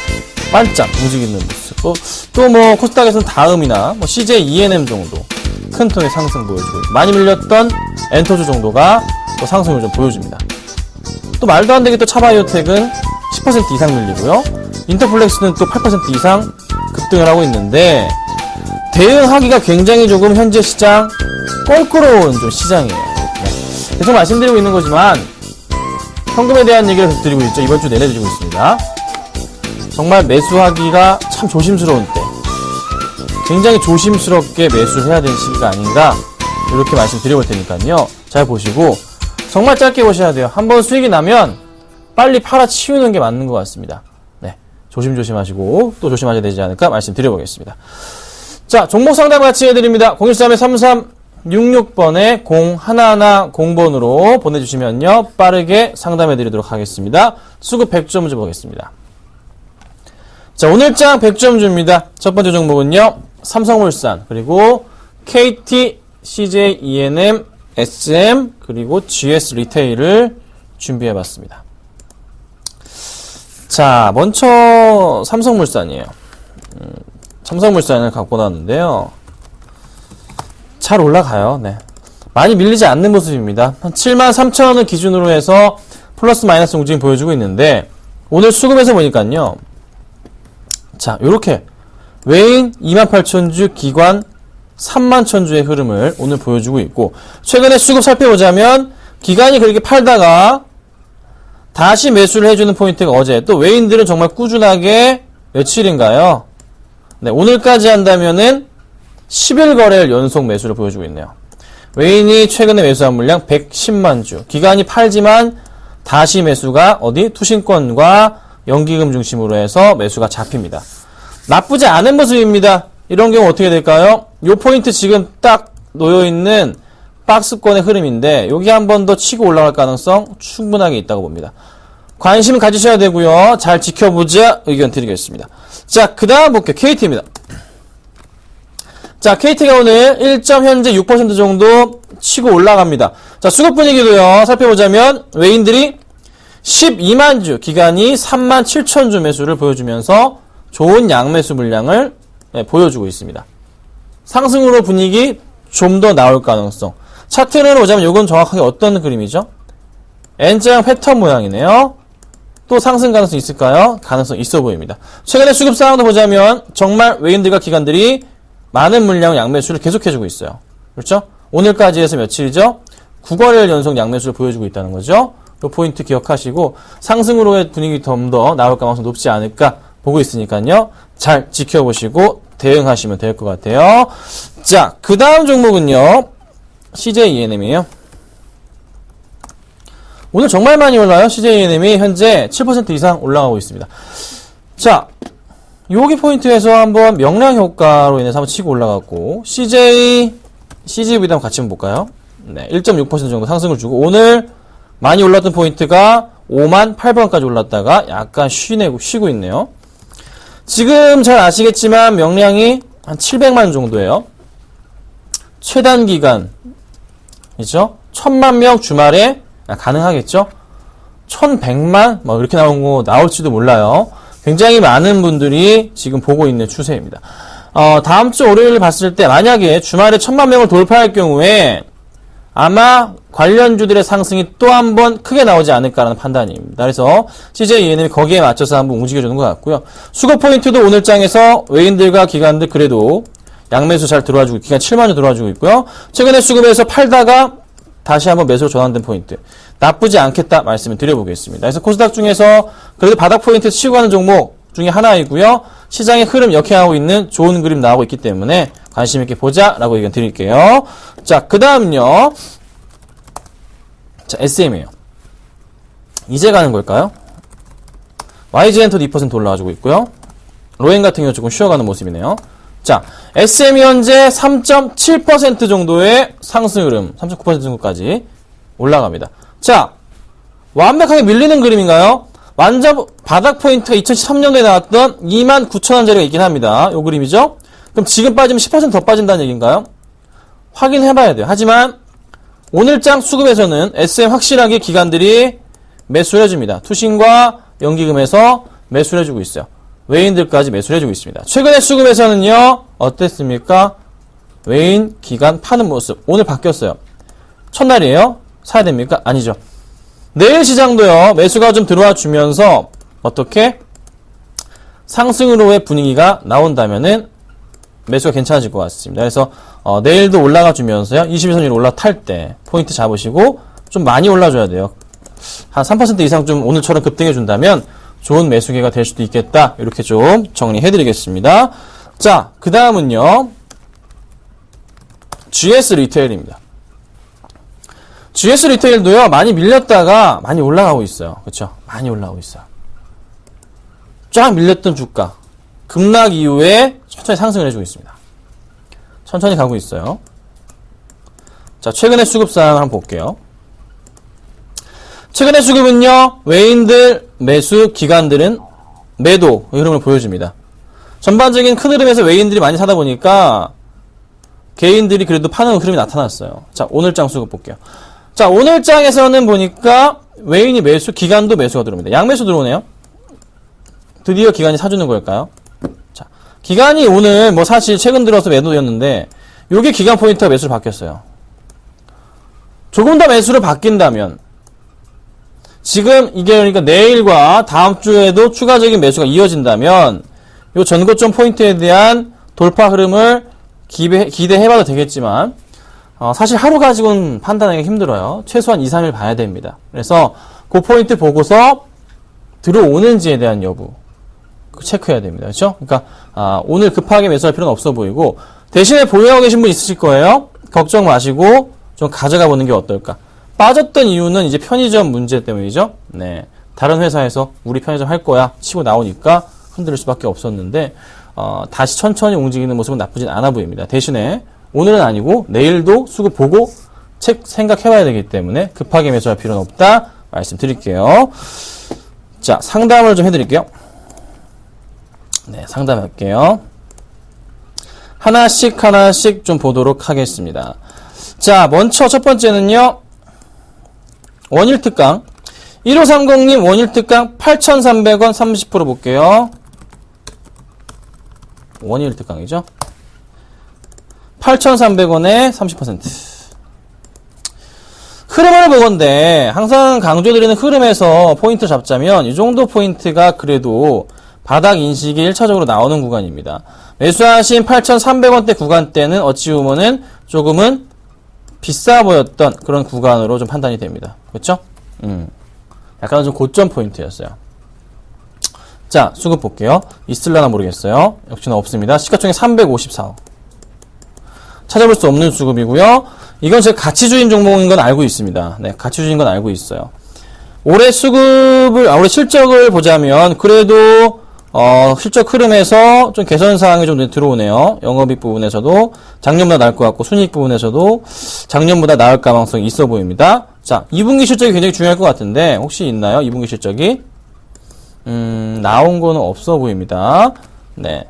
반짝 움직이는 모습, 또 뭐 코스닥에서는 다음이나 뭐 CJ ENM 정도 큰 통의 상승 보여주고 많이 밀렸던 엔터주 정도가 또 상승을 좀 보여줍니다. 또 말도 안 되게 또 차바이오텍은 10% 이상 밀리고요. 인터플렉스는 또 8% 이상 급등을 하고 있는데 대응하기가 굉장히 조금 현재 시장 껄끄러운 좀 시장이에요. 네. 계속 말씀드리고 있는 거지만 현금에 대한 얘기를 계속 드리고 있죠. 이번 주 내내 드리고 있습니다. 정말 매수하기가 참 조심스러운 때 굉장히 조심스럽게 매수를 해야 되는 시기가 아닌가 이렇게 말씀드려볼 테니까요. 잘 보시고 정말 짧게 보셔야 돼요. 한번 수익이 나면 빨리 팔아치우는 게 맞는 것 같습니다. 네, 조심조심 하시고 또 조심하셔야 되지 않을까 말씀드려보겠습니다. 자, 종목 상담 같이 해드립니다. 013-3366번에 0110번으로 보내주시면요. 빠르게 상담해드리도록 하겠습니다. 수급 100점 주보겠습니다. 자, 오늘장 100점 줍니다. 첫 번째 종목은요. 삼성물산, 그리고 KT, CJ, E&M, SM, 그리고 GS 리테일을 준비해봤습니다. 자, 먼저 삼성물산이에요. 삼성물산을 갖고 나왔는데요. 잘 올라가요. 네. 많이 밀리지 않는 모습입니다. 한 73,000원을 기준으로 해서 플러스 마이너스 움직임 보여주고 있는데 오늘 수급에서 보니까요. 자, 요렇게 외인 28,000주, 기관 31,000주의 흐름을 오늘 보여주고 있고 최근에 수급 살펴보자면 기관이 그렇게 팔다가 다시 매수를 해주는 포인트가 어제 또 외인들은 정말 꾸준하게 며칠인가요? 네, 오늘까지 한다면은 10일 거래일 연속 매수를 보여주고 있네요. 외인이 최근에 매수한 물량 110만 주, 기관이 팔지만 다시 매수가 어디? 투신권과 연기금 중심으로 해서 매수가 잡힙니다. 나쁘지 않은 모습입니다. 이런 경우 어떻게 될까요? 요 포인트 지금 딱 놓여있는 박스권의 흐름인데 여기 한 번 더 치고 올라갈 가능성 충분하게 있다고 봅니다. 관심 가지셔야 되고요. 잘 지켜보자 의견 드리겠습니다. 자, 그 다음 볼게요. KT입니다. 자, KT가 오늘 1점 현재 6% 정도 치고 올라갑니다. 자, 수급 분위기도요. 살펴보자면 외인들이 12만 주, 기간이 37,000주 매수를 보여주면서 좋은 양매수 물량을 보여주고 있습니다. 상승으로 분위기 좀 더 나올 가능성. 차트를 보자면 이건 정확하게 어떤 그림이죠? N자형 패턴 모양이네요. 또 상승 가능성 있을까요? 가능성 있어 보입니다. 최근에 수급 상황도 보자면 정말 외인들과 기관들이 많은 물량 양매수를 계속해주고 있어요. 그렇죠? 오늘까지 해서 며칠이죠? 9거래일 연속 양매수를 보여주고 있다는 거죠. 이 포인트 기억하시고 상승으로의 분위기 좀 더 나올 가능성 높지 않을까 보고 있으니까요. 잘 지켜보시고 대응하시면 될 것 같아요. 자, 그 다음 종목은요. CJ E&M이에요. 오늘 정말 많이 올라요. CJ E&M이 현재 7% 이상 올라가고 있습니다. 자, 여기 포인트에서 한번 명량 효과로 인해서 한번 치고 올라갔고 CGV도 한번 같이 한번 볼까요? 네, 1.6% 정도 상승을 주고 오늘 많이 올랐던 포인트가 58,000원까지 올랐다가 약간 쉬고 있네요. 지금 잘 아시겠지만 명량이 한 700만 정도예요. 최단 기간 이죠? 1000만 명 주말에 가능하겠죠? 1100만 뭐 이렇게 나올지도 몰라요. 굉장히 많은 분들이 지금 보고 있는 추세입니다. 다음 주 월요일 봤을 때 만약에 주말에 1000만 명을 돌파할 경우에 아마 관련주들의 상승이 또 한 번 크게 나오지 않을까라는 판단입니다. 그래서 CJ E&M이 거기에 맞춰서 한번 움직여주는 것 같고요. 수급 포인트도 오늘 장에서 외인들과 기관들 그래도 양매수 잘 들어와주고 기간 7만주 들어와주고 있고요. 최근에 수급에서 팔다가 다시 한번 매수로 전환된 포인트. 나쁘지 않겠다 말씀을 드려보겠습니다. 그래서 코스닥 중에서 그래도 바닥 포인트 치고 가는 종목 중에 하나이고요. 시장의 흐름 역행하고 있는 좋은 그림 나오고 있기 때문에 관심 있게 보자라고 의견 드릴게요. 자, 그 다음요. 자, SM이에요. 이제 가는 걸까요? YG엔터도 2% 올라가지고 있고요. 로엔 같은 경우 조금 쉬어가는 모습이네요. 자, SM이 현재 3.7% 정도의 상승 흐름, 3.9% 정도까지 올라갑니다. 자, 완벽하게 밀리는 그림인가요? 완전 바닥 포인트가 2013년도에 나왔던 29,000원짜리가 있긴 합니다. 요 그림이죠? 그럼 지금 빠지면 10% 더 빠진다는 얘기인가요? 확인해봐야 돼요. 하지만 오늘장 수급에서는 SM 확실하게 기관들이 매수를 해줍니다. 투신과 연기금에서 매수를 해주고 있어요. 외인들까지 매수를 해주고 있습니다. 최근에 수급에서는요, 어땠습니까? 외인, 기간 파는 모습. 오늘 바뀌었어요. 첫날이에요? 사야 됩니까? 아니죠. 내일 시장도요, 매수가 좀 들어와 주면서, 어떻게? 상승으로의 분위기가 나온다면은, 매수가 괜찮아질 것 같습니다. 그래서, 내일도 올라가 주면서요, 21선 위로 올라탈 때, 포인트 잡으시고, 좀 많이 올라줘야 돼요. 한 3% 이상 좀 오늘처럼 급등해 준다면, 좋은 매수기가 될 수도 있겠다. 이렇게 좀 정리해 드리겠습니다. 자, 그 다음은요, GS 리테일입니다. GS 리테일도요, 많이 밀렸다가 많이 올라가고 있어요. 그쵸? 많이 올라가고 있어요. 쫙 밀렸던 주가. 급락 이후에 천천히 상승을 해주고 있습니다. 천천히 가고 있어요. 자, 최근의 수급상을 한번 볼게요. 최근의 수급은요, 외인들 매수, 기관들은 매도 흐름을 보여줍니다. 전반적인 큰 흐름에서 외인들이 많이 사다 보니까 개인들이 그래도 파는 흐름이 나타났어요. 자, 오늘장 수급 볼게요. 자, 오늘장에서는 보니까 외인이 매수, 기관도 매수가 들어옵니다. 양매수 들어오네요. 드디어 기관이 사주는 걸까요? 자, 기관이 오늘 뭐 사실 최근 들어서 매도였는데 요게 기관 포인트가 매수로 바뀌었어요. 조금 더 매수로 바뀐다면 지금 이게 그러니까 내일과 다음 주에도 추가적인 매수가 이어진다면 요 전고점 포인트에 대한 돌파 흐름을 기대해봐도 되겠지만 사실 하루 가지고는 판단하기 힘들어요. 최소한 2, 3일 봐야 됩니다. 그래서 그 포인트 보고서 들어오는지에 대한 여부 체크해야 됩니다. 그렇죠? 그러니까 오늘 급하게 매수할 필요는 없어 보이고 대신에 보유하고 계신 분 있으실 거예요. 걱정 마시고 좀 가져가 보는 게 어떨까. 빠졌던 이유는 이제 편의점 문제 때문이죠. 네, 다른 회사에서 우리 편의점 할 거야 치고 나오니까 흔들 수밖에 없었는데 다시 천천히 움직이는 모습은 나쁘진 않아 보입니다. 대신에 오늘은 아니고 내일도 수급 보고 생각해봐야 되기 때문에 급하게 매수할 필요는 없다 말씀드릴게요. 자, 상담을 좀 해드릴게요. 네, 상담할게요. 하나씩 좀 보도록 하겠습니다. 자, 먼저 첫 번째는요, 원일 특강 1530님 원일 특강 8,300원 30% 볼게요. 원일 특강이죠. 8,300원에 30%. 흐름을 보건데 항상 강조드리는 흐름에서 포인트 잡자면 이 정도 포인트가 그래도 바닥 인식이 1차적으로 나오는 구간입니다. 매수하신 8,300원대 구간대는 어찌 보면은 조금은 비싸 보였던 그런 구간으로 좀 판단이 됩니다. 그렇죠? 약간 좀 고점 포인트였어요. 자, 수급 볼게요. 있을려나 모르겠어요. 역시나 없습니다. 시가총액 354억. 찾아볼 수 없는 수급이고요. 이건 제가 가치주인 종목인 건 알고 있습니다. 네, 가치주인 건 알고 있어요. 올해 올해 실적을 보자면 그래도 실적 흐름에서 좀 개선 사항이 좀 들어오네요. 영업이익 부분에서도 작년보다 나을 것 같고 순이익 부분에서도 작년보다 나을 가능성이 있어 보입니다. 자, 2분기 실적이 굉장히 중요할 것 같은데 혹시 있나요? 2분기 실적이? 나온 거는 없어 보입니다. 네.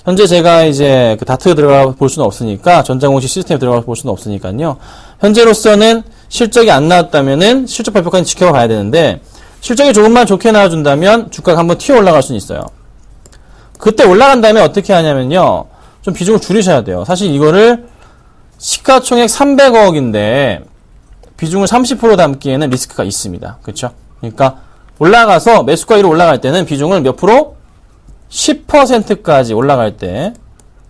현재 제가 이제 그 다트 들어가 볼 수는 없으니까 전자공시 시스템에 들어가 볼 수는 없으니까요. 현재로서는 실적이 안 나왔다면은 실적 발표까지 지켜봐 봐야 되는데 실적이 조금만 좋게 나와준다면 주가가 한번 튀어 올라갈 수는 있어요. 그때 올라간 다음에 어떻게 하냐면요. 좀 비중을 줄이셔야 돼요. 사실 이거를 시가총액 300억인데 비중을 30% 담기에는 리스크가 있습니다. 그렇죠? 그러니까 올라가서 매수가 위로 올라갈 때는 비중을 몇 프로? 10%까지 올라갈 때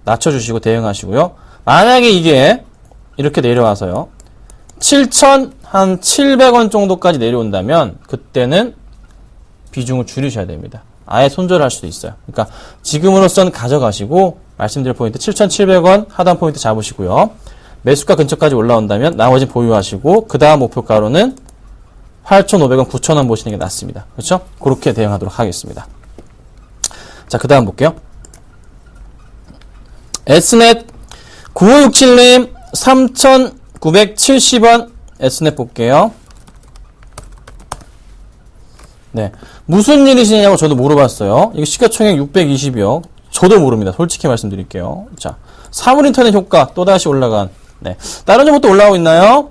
낮춰주시고 대응하시고요. 만약에 이게 이렇게 내려와서요. 7,700원 정도까지 내려온다면 그때는 비중을 줄이셔야 됩니다. 아예 손절할 수도 있어요. 그러니까 지금으로선 가져가시고 말씀드릴 포인트 7,700원 하단 포인트 잡으시고요. 매수가 근처까지 올라온다면 나머지 보유하시고 그 다음 목표가로는 8,500원, 9,000원 보시는 게 낫습니다. 그렇죠? 그렇게 대응하도록 하겠습니다. 자, 그 다음 볼게요. Snet 9567님 3,970원 Snet 볼게요. 네. 무슨 일이시냐고 저도 물어봤어요. 이거 시가총액 620억. 저도 모릅니다. 솔직히 말씀드릴게요. 자, 사물인터넷 효과 또다시 올라간. 네. 다른 점부터 올라오고 있나요?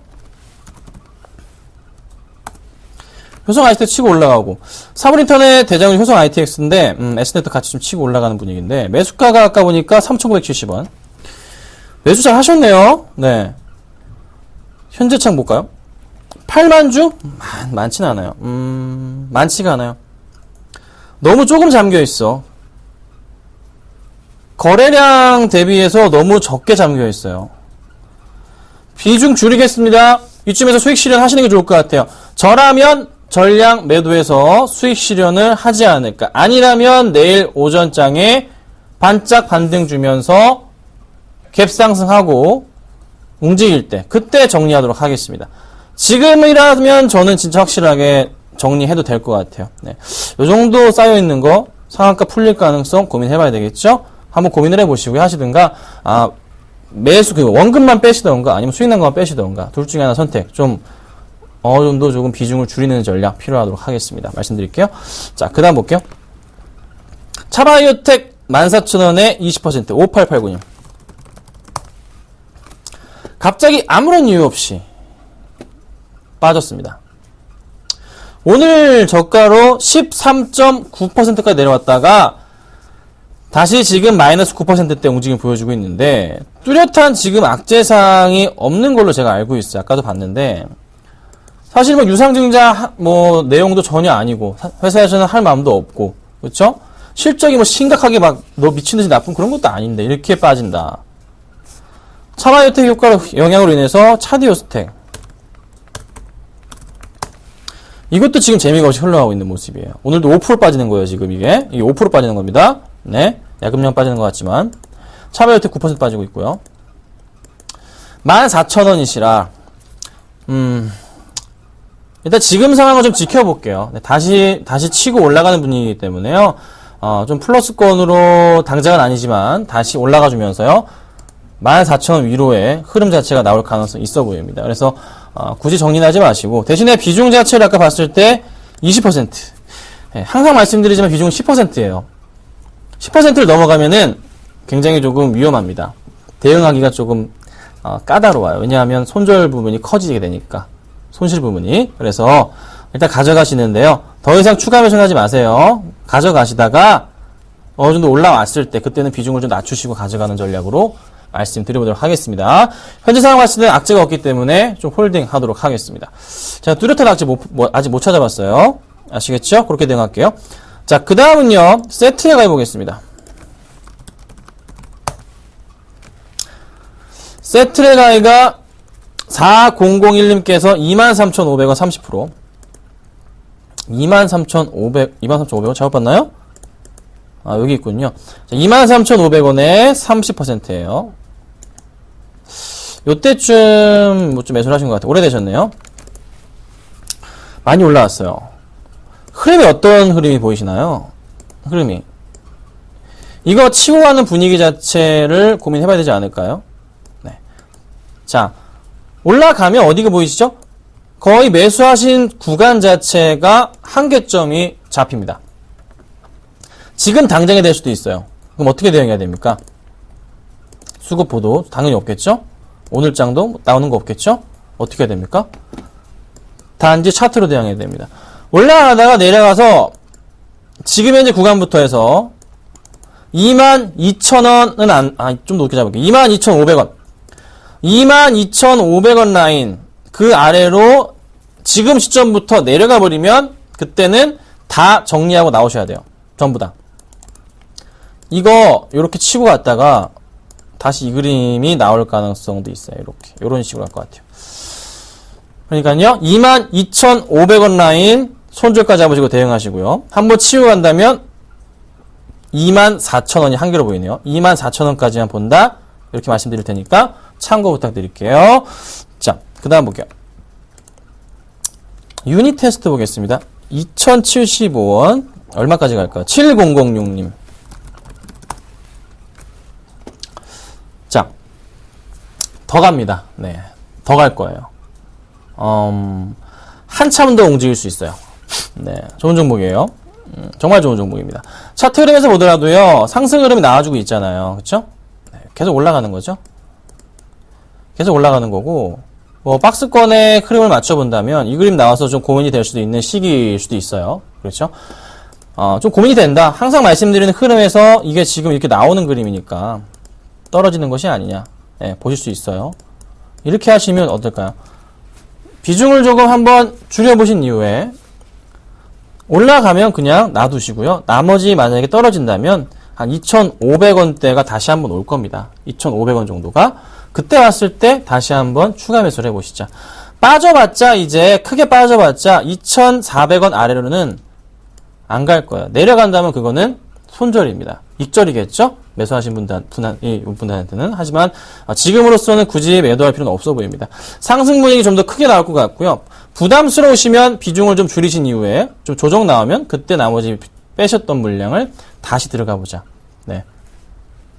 효성 ITX 치고 올라가고 사물인터넷 대장은 효성 ITX인데 S넷도 같이 좀 치고 올라가는 분위기인데 매수가가 아까 보니까 3,970원 매수 잘 하셨네요. 네. 현재 창 볼까요? 8만 주? 많지는 않아요. 많지가 않아요. 너무 조금 잠겨 있어. 거래량 대비해서 너무 적게 잠겨 있어요. 비중 줄이겠습니다. 이쯤에서 수익 실현 하시는 게 좋을 것 같아요. 저라면 전량 매도해서 수익 실현을 하지 않을까. 아니라면 내일 오전장에 반짝 반등 주면서 갭 상승하고 움직일 때 그때 정리하도록 하겠습니다. 지금이라면 저는 진짜 확실하게 정리해도 될 것 같아요. 네. 요 정도 쌓여있는 거 상한가 풀릴 가능성 고민해봐야 되겠죠? 한번 고민을 해보시고 하시든가, 매수, 원금만 빼시던가, 아니면 수익 난 것만 빼시던가, 둘 중에 하나 선택. 좀, 어느 정도 조금 비중을 줄이는 전략 필요하도록 하겠습니다. 말씀드릴게요. 자, 그 다음 볼게요. 차바이오텍 14,000원에 20%, 5889님. 갑자기 아무런 이유 없이 빠졌습니다. 오늘 저가로 13.9%까지 내려왔다가 다시 지금 마이너스 9%대 움직임 보여주고 있는데 뚜렷한 지금 악재상이 없는 걸로 제가 알고 있어요. 아까도 봤는데 사실 뭐 유상증자 뭐 내용도 전혀 아니고 회사에서는 할 마음도 없고 그렇죠? 실적이 뭐 심각하게 막 너 미친듯이 나쁜 그런 것도 아닌데 이렇게 빠진다. 차바이오텍 효과 영향으로 인해서 차디오스텍 이것도 지금 재미가 없이 흘러가고 있는 모습이에요. 오늘도 5% 빠지는 거예요, 지금 이게. 이게 5% 빠지는 겁니다. 네. 야금량 빠지는 것 같지만. 차바이오텍 9% 빠지고 있고요. 14,000원이시라, 일단 지금 상황을 좀 지켜볼게요. 네, 다시 치고 올라가는 분위기이기 때문에요. 좀 플러스권으로 당장은 아니지만 다시 올라가 주면서요. 14,000원 위로의 흐름 자체가 나올 가능성이 있어 보입니다. 그래서 굳이 정리는 하지 마시고 대신에 비중 자체를 아까 봤을 때 20%. 네, 항상 말씀드리지만 비중은 10%예요. 10%를 넘어가면은 굉장히 조금 위험합니다. 대응하기가 조금 까다로워요. 왜냐하면 손절 부분이 커지게 되니까. 손실 부분이. 그래서 일단 가져가시는데요. 더 이상 추가 매수는 하지 마세요. 가져가시다가 어느 정도 올라왔을 때 그때는 비중을 좀 낮추시고 가져가는 전략으로 말씀드려보도록 하겠습니다. 현재 상황 봤을 때는 악재가 없기 때문에 좀 홀딩 하도록 하겠습니다. 제가 뚜렷한 악재 아직 못 찾아봤어요. 아시겠죠? 그렇게 대응할게요. 자, 그 다음은요, 세트에 가보겠습니다. 세트의 가이가 4001님께서 23,500원 30%. 23,500원 잘못 봤나요? 여기 있군요. 23,500원에 30%예요. 요때쯤 뭐 좀 매수를 하신 것 같아요. 오래되셨네요. 많이 올라왔어요. 흐름이 어떤 흐름이 보이시나요? 흐름이. 이거 치고 가는 분위기 자체를 고민해봐야 되지 않을까요? 네. 자, 올라가면 어디가 보이시죠? 거의 매수하신 구간 자체가 한계점이 잡힙니다. 지금 당장에 될 수도 있어요. 그럼 어떻게 대응해야 됩니까? 수급보도 당연히 없겠죠? 오늘장도 나오는 거 없겠죠? 어떻게 해야 됩니까? 단지 차트로 대응해야 됩니다. 올라가다가 내려가서 지금 현재 구간부터 해서 22,000원은 좀 높게 잡을게요. 22,500원. 22,500원 라인 그 아래로 지금 시점부터 내려가 버리면 그때는 다 정리하고 나오셔야 돼요. 전부 다. 이거 이렇게 치고 갔다가 다시 이 그림이 나올 가능성도 있어요. 이렇게 이런 식으로 할 것 같아요. 그러니까요. 22,500원 라인 손절까지 잡으시고 대응하시고요. 한번 치고 간다면 24,000원이 한계로 보이네요. 24,000원까지만 본다. 이렇게 말씀드릴 테니까 참고 부탁드릴게요. 자, 그 다음 볼게요. 유닛 테스트 보겠습니다. 2,075원. 얼마까지 갈까요? 7006님. 자, 더 갑니다. 네. 더 갈 거예요. 한참 더 움직일 수 있어요. 네. 좋은 종목이에요. 정말 좋은 종목입니다. 차트 흐름에서 보더라도요, 상승 흐름이 나와주고 있잖아요. 그쵸? 네. 계속 올라가는 거죠. 계속 올라가는 거고, 뭐, 박스권의 흐름을 맞춰본다면, 이 그림 나와서 좀 고민이 될 수도 있는 시기일 수도 있어요. 그렇죠? 좀 고민이 된다. 항상 말씀드리는 흐름에서 이게 지금 이렇게 나오는 그림이니까 떨어지는 것이 아니냐. 네, 보실 수 있어요. 이렇게 하시면 어떨까요? 비중을 조금 한번 줄여보신 이후에 올라가면 그냥 놔두시고요. 나머지 만약에 떨어진다면 한 2,500원대가 다시 한번 올 겁니다. 2,500원 정도가. 그때 왔을 때 다시 한번 추가 매수를 해보시죠. 빠져봤자 이제 크게 빠져봤자 2,400원 아래로는 안 갈 거예요. 내려간다면 그거는 손절입니다. 익절이겠죠? 매수하신 분들한테는. 하지만 지금으로서는 굳이 매도할 필요는 없어 보입니다. 상승 분위기 좀 더 크게 나올 것 같고요. 부담스러우시면 비중을 좀 줄이신 이후에 좀 조정 나오면 그때 나머지 빼셨던 물량을 다시 들어가 보자. 네.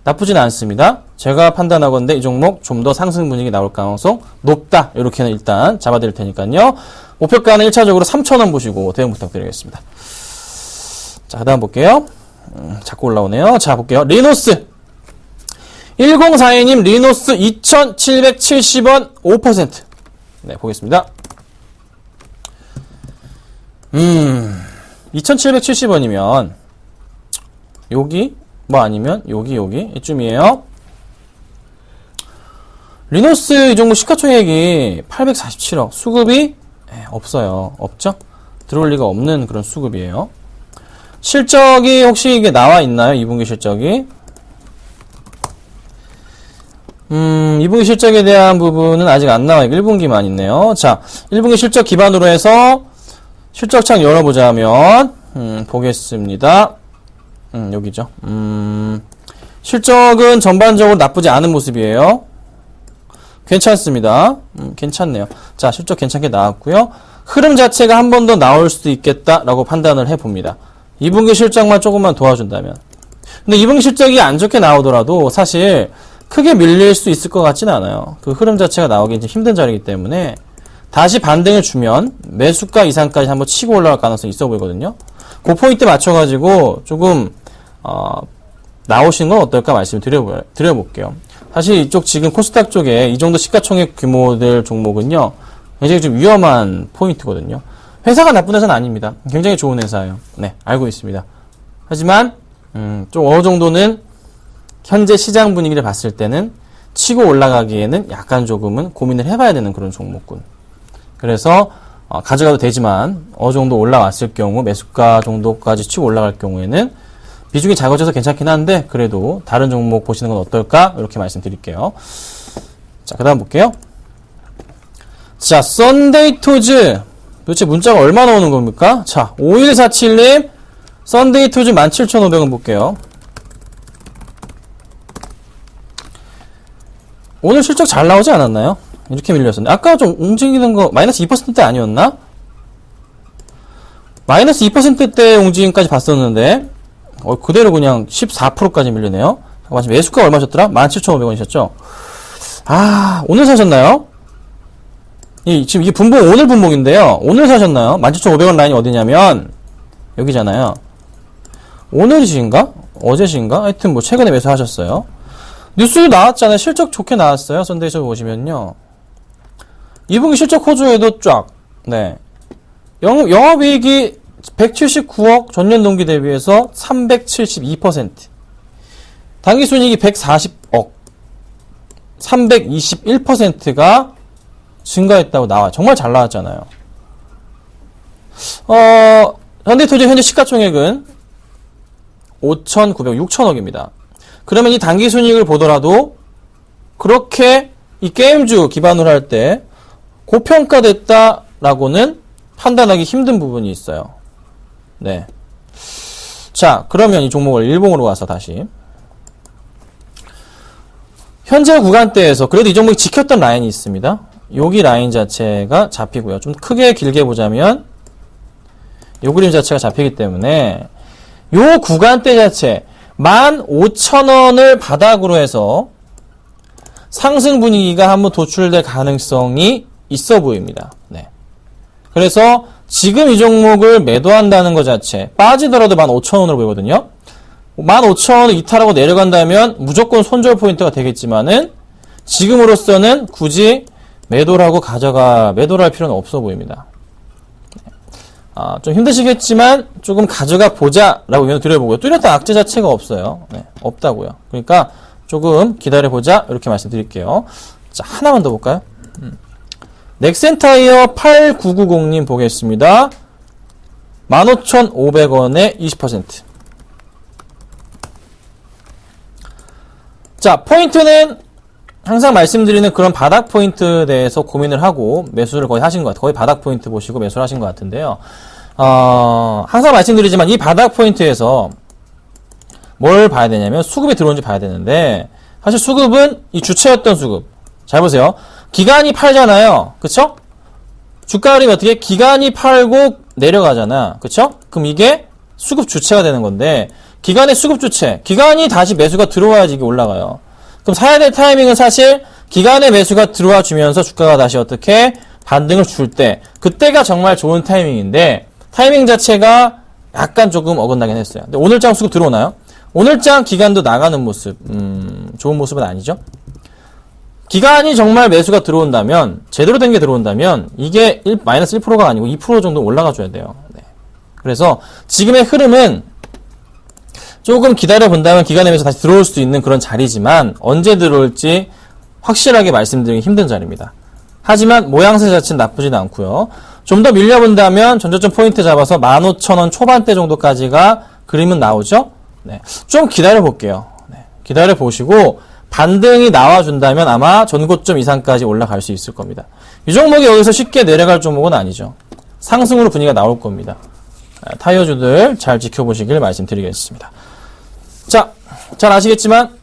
나쁘진 않습니다. 제가 판단하건대 이 종목 좀 더 상승 분위기 나올 가능성 높다. 이렇게는 일단 잡아드릴 테니까요. 목표가는 1차적으로 3,000원 보시고 대응 부탁드리겠습니다. 자, 그 다음 볼게요. 자꾸 올라오네요. 자, 볼게요. 리노스. 1042님, 리노스 2,770원 5%. 네, 보겠습니다. 2,770원이면, 여기, 뭐 아니면, 여기, 이쯤이에요. 리노스 이 종목 시가총액이 847억. 수급이 없어요. 없죠? 들어올 리가 없는 그런 수급이에요. 실적이 혹시 이게 나와 있나요? 2분기 실적이? 2분기 실적에 대한 부분은 아직 안 나와 있고 1분기만 있네요. 자, 1분기 실적 기반으로 해서 실적창 열어보자면 보겠습니다. 여기죠. 실적은 전반적으로 나쁘지 않은 모습이에요. 괜찮습니다. 괜찮네요. 자, 실적 괜찮게 나왔고요. 흐름 자체가 한 번 더 나올 수도 있겠다라고 판단을 해봅니다. 2분기 실적만 조금만 도와준다면. 근데 2분기 실적이 안 좋게 나오더라도 사실 크게 밀릴 수 있을 것 같지는 않아요. 그 흐름 자체가 나오기 이제 힘든 자리이기 때문에 다시 반등을 주면 매수가 이상까지 한번 치고 올라갈 가능성이 있어 보이거든요. 그 포인트 맞춰가지고 조금 나오시는 건 어떨까 말씀을 드려볼게요. 사실 이쪽 지금 코스닥 쪽에 이 정도 시가총액 규모들 종목은요, 굉장히 좀 위험한 포인트거든요. 회사가 나쁜 회사는 아닙니다. 굉장히 좋은 회사예요. 네, 알고 있습니다. 하지만 좀 어느 정도는 현재 시장 분위기를 봤을 때는 치고 올라가기에는 약간 조금은 고민을 해봐야 되는 그런 종목군. 그래서 가져가도 되지만 어느 정도 올라왔을 경우 매수가 정도까지 치고 올라갈 경우에는 비중이 작아져서 괜찮긴 한데 그래도 다른 종목 보시는 건 어떨까? 이렇게 말씀드릴게요. 자, 그 다음 볼게요. 자, 썬데이토즈. 도대체 문자가 얼마나 오는 겁니까? 자, 5147님, 썬데이토즈 17,500원 볼게요. 오늘 실적 잘 나오지 않았나요? 이렇게 밀렸었는데. 아까 좀 움직이는 거, 마이너스 2%대 아니었나? 마이너스 2%대 움직임까지 봤었는데, 그대로 그냥 14%까지 밀리네요. 잠깐만, 매수가 얼마셨더라? 17,500원이셨죠? 오늘 사셨나요? 지금 이게 분봉, 오늘 분봉인데요. 오늘 사셨나요? 17,500원 라인이 어디냐면, 여기잖아요. 오늘이신가? 어제신가? 하여튼 뭐 최근에 매수하셨어요. 뉴스도 나왔잖아요. 실적 좋게 나왔어요. 썬데이쇼 보시면요. 2분기 실적 호조에도 쫙, 네. 영업이익이 179억, 전년 동기 대비해서 372%. 당기순이익이 140억, 321%가 증가했다고 나와요. 정말 잘 나왔잖아요. 현대토지 현재 시가총액은 5,900억, 6,000억입니다. 그러면 이 당기순이익을 보더라도 그렇게 이 게임주 기반으로 할 때 고평가됐다라고는 판단하기 힘든 부분이 있어요. 네. 자, 그러면 이 종목을 일봉으로 가서 다시. 현재 구간대에서 그래도 이 종목이 지켰던 라인이 있습니다. 여기 라인 자체가 잡히고요. 좀 크게 길게 보자면 요 그림 자체가 잡히기 때문에 요 구간대 자체 15,000원을 바닥으로 해서 상승 분위기가 한번 도출될 가능성이 있어 보입니다. 네. 그래서 지금 이 종목을 매도한다는 것 자체 빠지더라도 15,000원으로 보이거든요. 15,000원을 이탈하고 내려간다면 무조건 손절 포인트가 되겠지만은 지금으로서는 굳이 매도를 할 필요는 없어 보입니다. 좀 힘드시겠지만 조금 가져가 보자라고 의견을 드려보고요. 뚜렷한 악재 자체가 없어요. 네, 없다고요. 그러니까 조금 기다려보자. 이렇게 말씀드릴게요. 자, 하나만 더 볼까요? 넥센타이어 8990님 보겠습니다. 15,500원에 20%. 자, 포인트는 항상 말씀드리는 그런 바닥 포인트에 대해서 고민을 하고 매수를 거의 하신 것 같아요. 거의 바닥 포인트 보시고 매수를 하신 것 같은데요. 항상 말씀드리지만 이 바닥 포인트에서 뭘 봐야 되냐면 수급이 들어온지 봐야 되는데 사실 수급은 이 주체였던 수급. 잘 보세요. 기관이 팔잖아요. 그쵸? 주가 흐름이 어떻게? 기관이 팔고 내려가잖아. 그쵸? 그럼 이게 수급 주체가 되는 건데 기관의 수급 주체. 기관이 다시 매수가 들어와야지 이게 올라가요. 그럼 사야 될 타이밍은 사실 기관의 매수가 들어와 주면서 주가가 다시 어떻게 반등을 줄 때 그때가 정말 좋은 타이밍인데 타이밍 자체가 약간 조금 어긋나긴 했어요. 근데 오늘장 수급 들어오나요? 오늘장 기관도 나가는 모습 좋은 모습은 아니죠. 기관이 정말 매수가 들어온다면 제대로 된 게 들어온다면 이게 마이너스 1%가 아니고 2% 정도 올라가 줘야 돼요. 네. 그래서 지금의 흐름은 조금 기다려 본다면 기관에 매수 다시 들어올 수 있는 그런 자리지만 언제 들어올지 확실하게 말씀드리기 힘든 자리입니다. 하지만 모양새 자체는 나쁘지는 않고요. 좀 더 밀려본다면 전저점 포인트 잡아서 15,000원 초반대 정도까지가 그림은 나오죠. 네. 좀 기다려 볼게요. 네. 기다려 보시고 반등이 나와준다면 아마 전고점 이상까지 올라갈 수 있을 겁니다. 이 종목이 여기서 쉽게 내려갈 종목은 아니죠. 상승으로 분위기가 나올 겁니다. 타이어주들 잘 지켜보시길 말씀드리겠습니다. 자, 잘 아시겠지만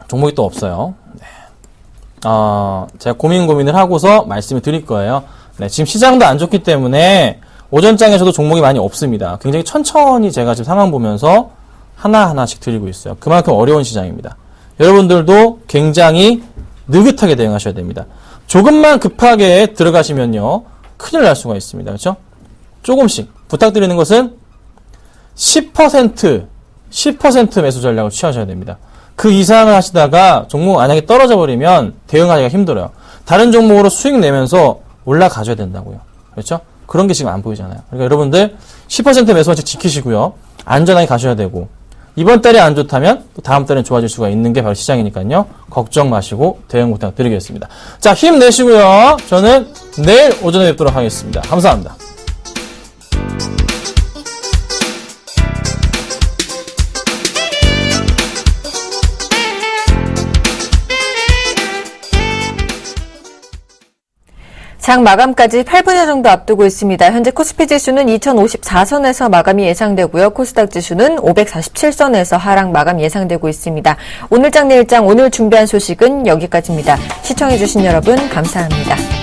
종목이 또 없어요. 네. 제가 고민을 하고서 말씀을 드릴 거예요. 네, 지금 시장도 안 좋기 때문에 오전장에서도 종목이 많이 없습니다. 굉장히 천천히 제가 지금 상황 보면서 하나하나씩 드리고 있어요. 그만큼 어려운 시장입니다. 여러분들도 굉장히 느긋하게 대응하셔야 됩니다. 조금만 급하게 들어가시면요 큰일 날 수가 있습니다. 그렇죠? 조금씩 부탁드리는 것은 10% 매수 전략을 취하셔야 됩니다. 그 이상을 하시다가 종목 만약에 떨어져 버리면 대응하기가 힘들어요. 다른 종목으로 수익 내면서 올라가줘야 된다고요. 그렇죠? 그런 게 지금 안 보이잖아요. 그러니까 여러분들 10% 매수원칙 지키시고요. 안전하게 가셔야 되고 이번 달이 안 좋다면 또 다음 달엔 좋아질 수가 있는 게 바로 시장이니까요. 걱정 마시고 대응 부탁드리겠습니다. 자, 힘내시고요. 저는 내일 오전에 뵙도록 하겠습니다. 감사합니다. 장 마감까지 8분여 정도 앞두고 있습니다. 현재 코스피 지수는 2054선에서 마감이 예상되고요. 코스닥 지수는 547선에서 하락 마감 예상되고 있습니다. 오늘장 내일장 오늘 준비한 소식은 여기까지입니다. 시청해주신 여러분 감사합니다.